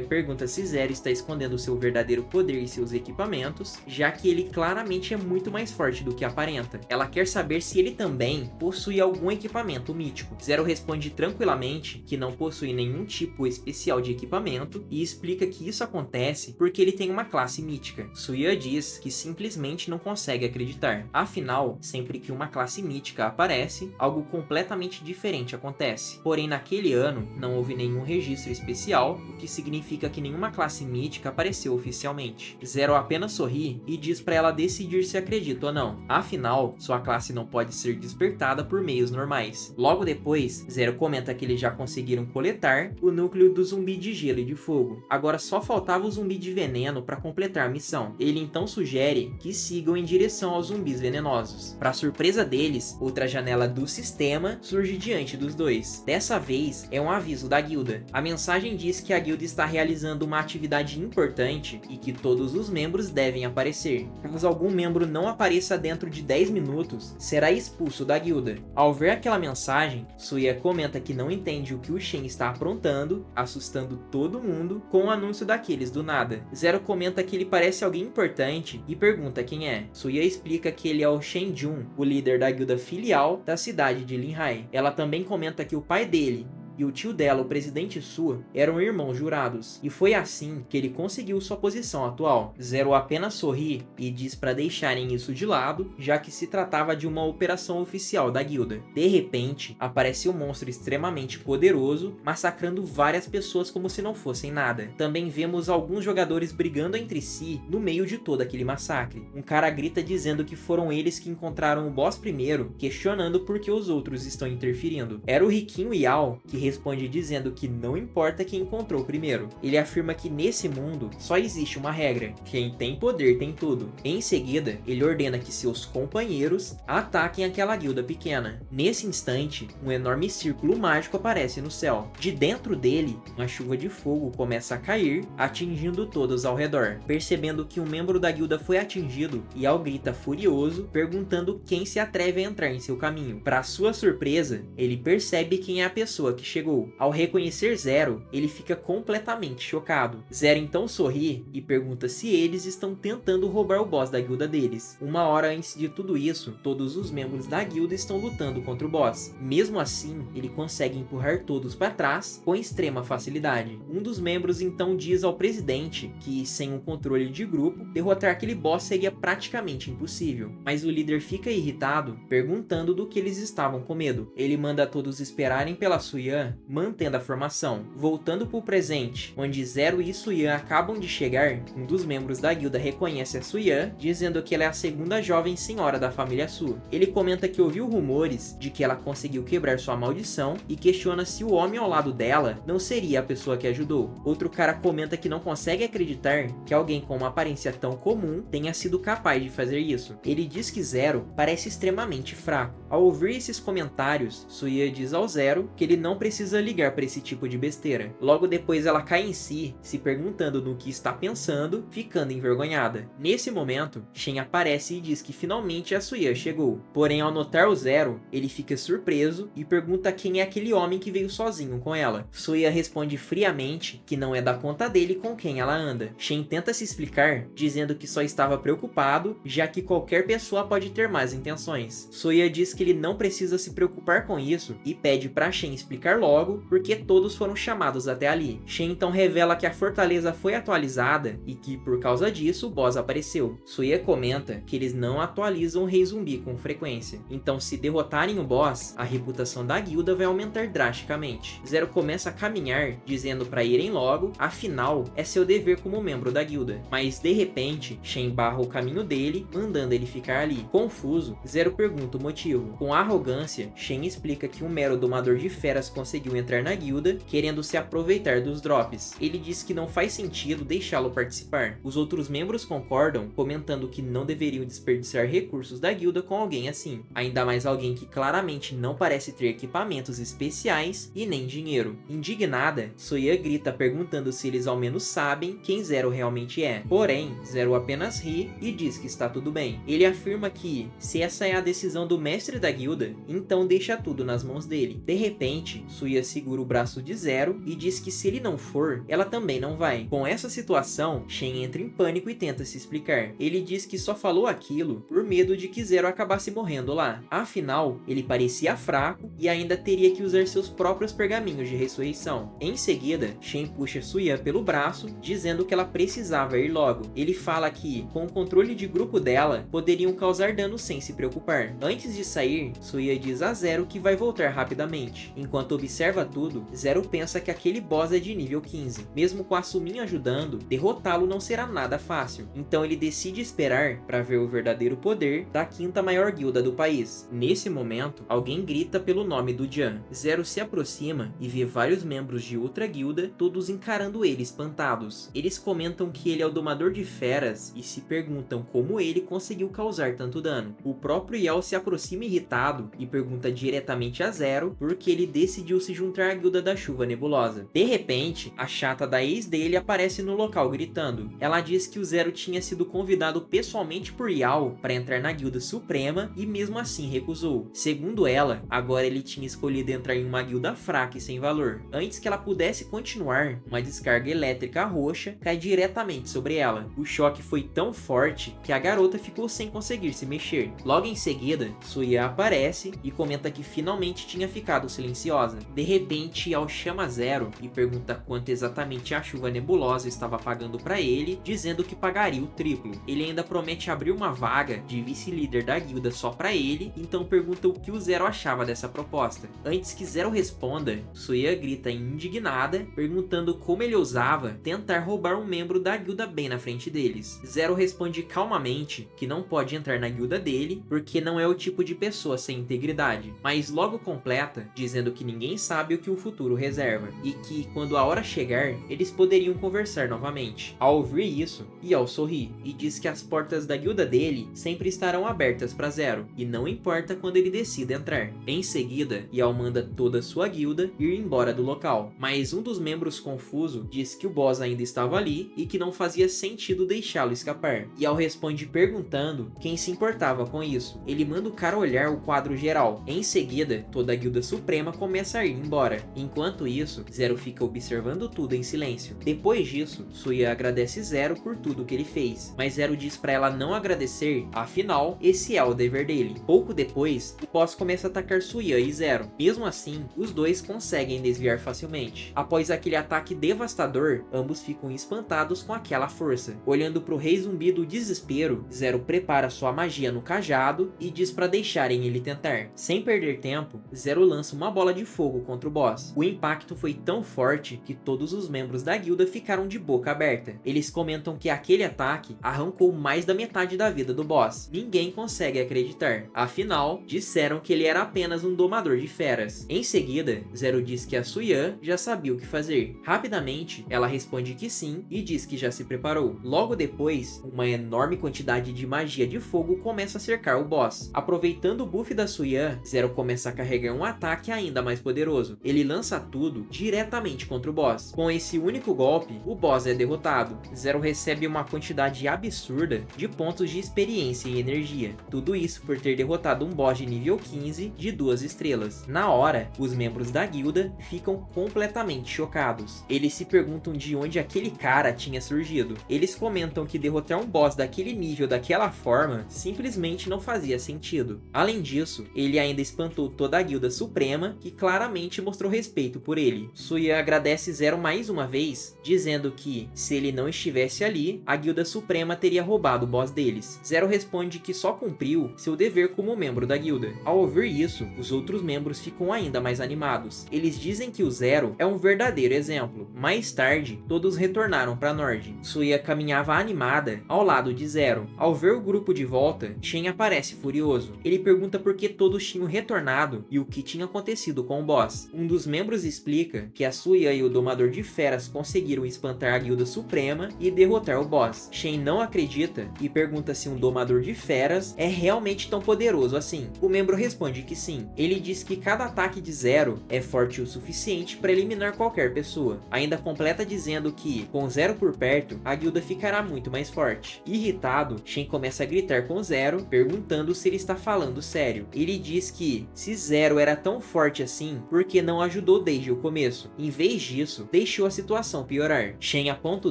pergunta se Zero está escondendo seu verdadeiro poder e seus equipamentos, já que ele claramente é muito mais forte do que aparenta. Ela quer saber se ele também possui algum equipamento mítico. Zero responde tranquilamente que não possui nenhum tipo especial de equipamento e explica que isso acontece porque ele tem uma classe mítica. Suya diz que simplesmente não consegue acreditar. Afinal, sempre que uma classe mítica aparece, algo completamente diferente acontece. Porém, naquele ano, não houve nenhum registro especial, o que significa que nenhuma classe mítica apareceu oficialmente. Zero apenas sorri e diz para ela decidir se acredita ou não. Afinal, sua classe não pode ser despertada por meios normais. Logo depois, Zero comenta que eles já conseguiram coletar o núcleo do zumbi de gelo e de fogo. Agora só faltava o zumbi de veneno para completar a missão. Ele então sugere que sigam em direção aos zumbis venenosos. Para surpresa deles, outra janela do sistema surge diante dos dois. Dessa vez, é um aviso da guilda. A mensagem diz que a guilda está realizando uma atividade importante e que todos os membros devem aparecer. Caso algum membro não apareça dentro de 10 minutos, será expulso da guilda. Ao ver aquela mensagem, Suya comenta que não entende o que o Shen está aprontando, assustando todo mundo com o anúncio daqueles do nada. Zero comenta que ele parece alguém importante e pergunta quem é. Suya explica que ele é o Shen Jun, o líder da guilda filial da cidade de Linhai. Ela também comenta que o pai dele e o tio dela, o presidente Su, eram irmãos jurados, e foi assim que ele conseguiu sua posição atual. Zero apenas sorri e diz para deixarem isso de lado, já que se tratava de uma operação oficial da guilda. De repente, aparece um monstro extremamente poderoso, massacrando várias pessoas como se não fossem nada. Também vemos alguns jogadores brigando entre si no meio de todo aquele massacre. Um cara grita dizendo que foram eles que encontraram o boss primeiro, questionando por que os outros estão interferindo. Era o riquinho Yao, que responde dizendo que não importa quem encontrou primeiro. Ele afirma que nesse mundo só existe uma regra: quem tem poder tem tudo. Em seguida, ele ordena que seus companheiros ataquem aquela guilda pequena. Nesse instante, um enorme círculo mágico aparece no céu. De dentro dele, uma chuva de fogo começa a cair, atingindo todos ao redor. Percebendo que um membro da guilda foi atingido, Yao grita furioso, perguntando quem se atreve a entrar em seu caminho. Para sua surpresa, ele percebe quem é a pessoa que chegou. Ao reconhecer Zero, ele fica completamente chocado. Zero então sorri e pergunta se eles estão tentando roubar o boss da guilda deles. Uma hora antes de tudo isso, todos os membros da guilda estão lutando contra o boss. Mesmo assim, ele consegue empurrar todos para trás com extrema facilidade. Um dos membros então diz ao presidente que, sem um controle de grupo, derrotar aquele boss seria praticamente impossível. Mas o líder fica irritado, perguntando do que eles estavam com medo. Ele manda todos esperarem pela Suya, mantendo a formação. Voltando para o presente, onde Zero e Suya acabam de chegar, um dos membros da guilda reconhece a Suya, dizendo que ela é a segunda jovem senhora da família Su. Ele comenta que ouviu rumores de que ela conseguiu quebrar sua maldição e questiona se o homem ao lado dela não seria a pessoa que ajudou. Outro cara comenta que não consegue acreditar que alguém com uma aparência tão comum tenha sido capaz de fazer isso. Ele diz que Zero parece extremamente fraco. Ao ouvir esses comentários, Suya diz ao Zero que ele não precisa ligar para esse tipo de besteira. Logo depois ela cai em si, se perguntando no que está pensando, ficando envergonhada. Nesse momento, Shen aparece e diz que finalmente a Suya chegou. Porém, ao notar o Zero, ele fica surpreso e pergunta quem é aquele homem que veio sozinho com ela. Suya responde friamente que não é da conta dele com quem ela anda. Shen tenta se explicar, dizendo que só estava preocupado, já que qualquer pessoa pode ter más intenções. Suya diz que ele não precisa se preocupar com isso e pede para Shen explicar logo, porque todos foram chamados até ali. Shen então revela que a fortaleza foi atualizada e que, por causa disso, o boss apareceu. Suya comenta que eles não atualizam o Rei Zumbi com frequência, então se derrotarem o boss, a reputação da guilda vai aumentar drasticamente. Zero começa a caminhar, dizendo para irem logo, afinal, é seu dever como membro da guilda. Mas, de repente, Shen barra o caminho dele, mandando ele ficar ali. Confuso, Zero pergunta o motivo. Com arrogância, Shen explica que um mero domador de feras conseguiu entrar na guilda, querendo se aproveitar dos drops. Ele diz que não faz sentido deixá-lo participar. Os outros membros concordam, comentando que não deveriam desperdiçar recursos da guilda com alguém assim. Ainda mais alguém que claramente não parece ter equipamentos especiais e nem dinheiro. Indignada, Suya grita perguntando se eles ao menos sabem quem Zero realmente é. Porém, Zero apenas ri e diz que está tudo bem. Ele afirma que, se essa é a decisão do mestre da guilda, então deixa tudo nas mãos dele. De repente, Suya segura o braço de Zero e diz que se ele não for, ela também não vai. Com essa situação, Shen entra em pânico e tenta se explicar. Ele diz que só falou aquilo por medo de que Zero acabasse morrendo lá. Afinal, ele parecia fraco e ainda teria que usar seus próprios pergaminhos de ressurreição. Em seguida, Shen puxa Suya pelo braço, dizendo que ela precisava ir logo. Ele fala que, com o controle de grupo dela, poderiam causar dano sem se preocupar. Antes de sair, Suya diz a Zero que vai voltar rapidamente. Enquanto observa tudo, Zero pensa que aquele boss é de nível 15. Mesmo com a Sumin ajudando, derrotá-lo não será nada fácil. Então ele decide esperar para ver o verdadeiro poder da quinta maior guilda do país. Nesse momento, alguém grita pelo nome do Jian. Zero se aproxima e vê vários membros de outra guilda, todos encarando ele espantados. Eles comentam que ele é o domador de feras e se perguntam como ele conseguiu causar tanto dano. O próprio Yao se aproxima irritado e pergunta diretamente a Zero por que ele decidiu se juntar à guilda da Chuva Nebulosa. De repente, a chata da ex dele aparece no local gritando. Ela diz que o Zero tinha sido convidado pessoalmente por Yao para entrar na guilda suprema e mesmo assim recusou. Segundo ela, agora ele tinha escolhido entrar em uma guilda fraca e sem valor. Antes que ela pudesse continuar, uma descarga elétrica roxa cai diretamente sobre ela. O choque foi tão forte que a garota ficou sem conseguir se mexer. Logo em seguida, Suya aparece e comenta que finalmente tinha ficado silenciosa. De repente, Yao chama Zero e pergunta quanto exatamente a Chuva Nebulosa estava pagando para ele, dizendo que pagaria o triplo. Ele ainda promete abrir uma vaga de vice-líder da guilda só para ele, então pergunta o que o Zero achava dessa proposta. Antes que Zero responda, Suya grita indignada, perguntando como ele ousava tentar roubar um membro da guilda bem na frente deles. Zero responde calmamente que não pode entrar na guilda dele, porque não é o tipo de pessoa sem integridade, mas logo completa, dizendo que ninguém sabe o que o futuro reserva, e que, quando a hora chegar, eles poderiam conversar novamente. Ao ouvir isso, Yao sorri, e diz que as portas da guilda dele sempre estarão abertas para Zero, e não importa quando ele decida entrar. Em seguida, Yao manda toda a sua guilda ir embora do local, mas um dos membros confuso diz que o boss ainda estava ali e que não fazia sentido deixá-lo escapar. Yao responde perguntando quem se importava com isso. Ele manda o cara olhar o quadro geral. Em seguida, toda a guilda suprema começa a ir embora. Enquanto isso, Zero fica observando tudo em silêncio. Depois disso, Suya agradece Zero por tudo que ele fez, mas Zero diz para ela não agradecer, afinal, esse é o dever dele. Pouco depois, o boss começa a atacar Suya e Zero. Mesmo assim, os dois conseguem desviar facilmente. Após aquele ataque devastador, ambos ficam espantados com aquela força. Olhando pro Rei Zumbi do desespero, Zero prepara sua magia no cajado e diz para deixarem ele tentar. Sem perder tempo, Zero lança uma bola de fogo contra o boss. O impacto foi tão forte que todos os membros da guilda ficaram de boca aberta. Eles comentam que aquele ataque arrancou mais da metade da vida do boss. Ninguém consegue acreditar. Afinal, disseram que ele era apenas um domador de feras. Em seguida, Zero diz que a Suya já sabia o que fazer. Rapidamente, ela responde que sim e diz que já se preparou. Logo depois, uma enorme quantidade de magia de fogo começa a cercar o boss. Aproveitando o buff da Suya, Zero começa a carregar um ataque ainda mais poderoso. Ele lança tudo diretamente contra o boss. Com esse único golpe, o boss é derrotado. Zero recebe uma quantidade absurda de pontos de experiência e energia. Tudo isso por ter derrotado um boss de nível 15 de 2 estrelas. Na hora, os membros da guilda ficam completamente chocados. Eles se perguntam de onde aquele cara tinha surgido. Eles comentam que derrotar um boss daquele nível daquela forma simplesmente não fazia sentido. Além disso, ele ainda espantou toda a guilda suprema, que claramente novamente mostrou respeito por ele. Suya agradece Zero mais uma vez, dizendo que, se ele não estivesse ali, a Guilda Suprema teria roubado o boss deles. Zero responde que só cumpriu seu dever como membro da guilda. Ao ouvir isso, os outros membros ficam ainda mais animados. Eles dizem que o Zero é um verdadeiro exemplo. Mais tarde, todos retornaram para Nord. Suya caminhava animada ao lado de Zero. Ao ver o grupo de volta, Shen aparece furioso. Ele pergunta por que todos tinham retornado e o que tinha acontecido com o boss. Um dos membros explica que a Suya e o Domador de Feras conseguiram espantar a Guilda Suprema e derrotar o boss. Shen não acredita e pergunta se um Domador de Feras é realmente tão poderoso assim. O membro responde que sim. Ele diz que cada ataque de Zero é forte o suficiente para eliminar qualquer pessoa. Ainda completa dizendo que, com Zero por perto, a guilda ficará muito mais forte. Irritado, Shen começa a gritar com Zero, perguntando se ele está falando sério. Ele diz que, se Zero era tão forte assim, por que não ajudou desde o começo? Em vez disso, deixou a situação piorar. Shen aponta o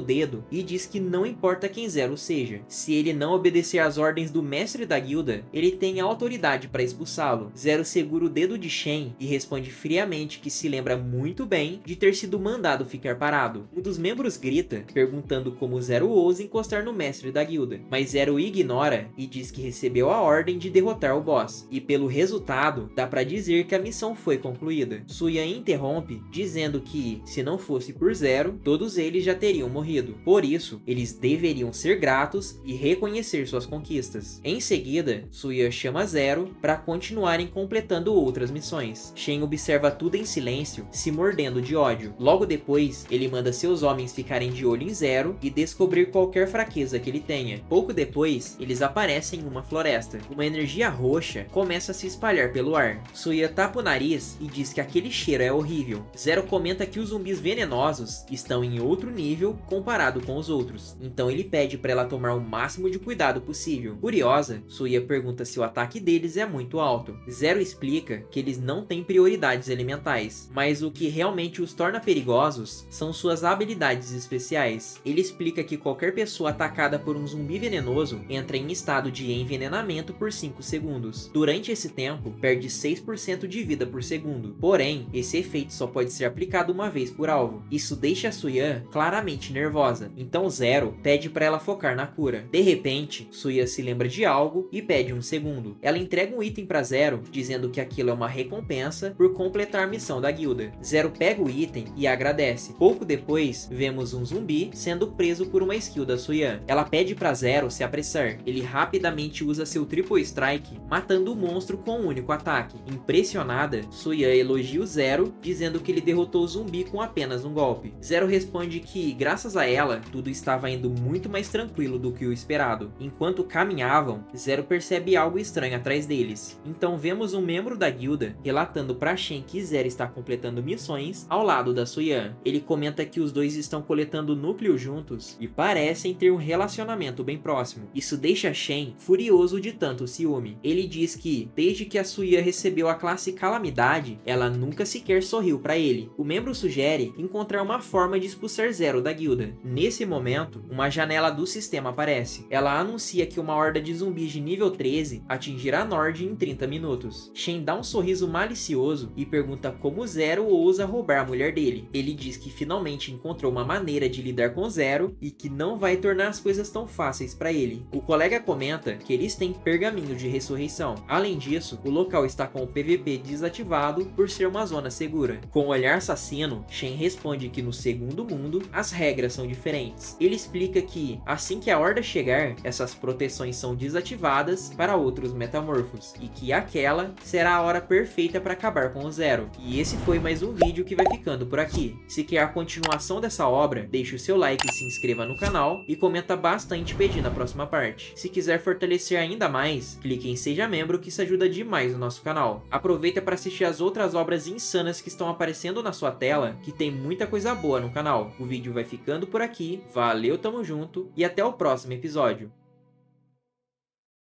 dedo e diz que não importa quem Zero seja. Se ele não obedecer às ordens do mestre da guilda, ele tem a autoridade para expulsá-lo. Zero segura o dedo de Shen e responde friamente que se lembra muito bem de ter sido mandado ficar parado. Um dos membros grita, perguntando como Zero ousa encostar no mestre da guilda, mas Zero ignora e diz que recebeu a ordem de derrotar o boss, e pelo resultado, dá pra dizer que a missão foi concluída. Suya interrompe, dizendo que, se não fosse por Zero, todos eles já teriam morrido. Por isso, eles deveriam ser gratos e reconhecer suas conquistas. Em seguida, Suya chama Zero para continuarem completando outras missões. Shen observa tudo em silêncio, se mordendo de ódio. Logo depois, ele manda seus homens ficarem de olho em Zero e descobrir qualquer fraqueza que ele tenha. Pouco depois, eles aparecem em uma floresta. Uma energia roxa começa a se espalhar pelo ar. Suya tapa o nariz e diz que aquele cheiro é horrível. Zero comenta que os zumbis venenosos estão em outro nível comparado com os outros, então ele pede para ela tomar o máximo de cuidado possível. Curiosa, Suya pergunta se o ataque deles é muito alto. Zero explica que eles não têm prioridades elementais, mas o que realmente os torna perigosos são suas habilidades especiais. Ele explica que qualquer pessoa atacada por um zumbi venenoso entra em estado de envenenamento por 5 segundos. Durante esse tempo, perde 6% de vida por segundo. Porém, esse efeito só pode ser aplicado uma vez por alvo. Isso deixa a Suya claramente nervosa, então Zero pede para ela focar na cura. De repente, Suya se lembra de algo e pede um segundo. Ela entrega um item para Zero, dizendo que aquilo é uma recompensa por completar a missão da guilda. Zero pega o item e agradece. Pouco depois, vemos um zumbi sendo preso por uma skill da Suya. Ela pede para Zero se apressar. Ele rapidamente usa seu Triple Strike, matando o monstro com um único ataque. Impressionada, Suya elogia o Zero, dizendo que ele derrotou o zumbi com apenas um golpe. Zero responde que, graças a ela, tudo estava indo muito mais tranquilo do que o esperado. Enquanto caminhavam, Zero percebe algo estranho atrás deles. Então vemos um membro da guilda relatando para Shen que Zero está completando missões ao lado da Suya. Ele comenta que os dois estão coletando núcleo juntos e parecem ter um relacionamento bem próximo. Isso deixa Shen furioso de tanto ciúme. Ele diz que, desde que a Suya recebeu a classe Calamidade, ela nunca sequer sorriu para ele. O membro sugere encontrar uma forma de expulsar Zero da guilda. Nesse momento, uma janela do sistema aparece. Ela anuncia que uma horda de zumbis de nível 13 atingirá Nord em 30 minutos. Shen dá um sorriso malicioso e pergunta como Zero ousa roubar a mulher dele. Ele diz que finalmente encontrou uma maneira de lidar com Zero e que não vai tornar as coisas tão fáceis para ele. O colega comenta que eles têm pergaminho de ressurreição. Além disso, o local está com o PVP desativado por ser uma zona segura. Com o olhar assassino, Shen responde que no segundo mundo as regras são diferentes. Ele explica que, assim que a horda chegar, essas proteções são desativadas para outros metamorfos, e que aquela será a hora perfeita para acabar com o Zero. E esse foi mais um vídeo que vai ficando por aqui. Se quer a continuação dessa obra, deixe o seu like, se inscreva no canal e comenta bastante pedindo a próxima parte. Se quiser fortalecer ainda mais, clique em Seja Membro, que isso ajuda demais no nosso canal. Aproveita para assistir as outras obras insanas que estão aparecendo na sua tela, que tem muita coisa boa no canal. O vídeo vai ficando por aqui, valeu, tamo junto e até o próximo episódio.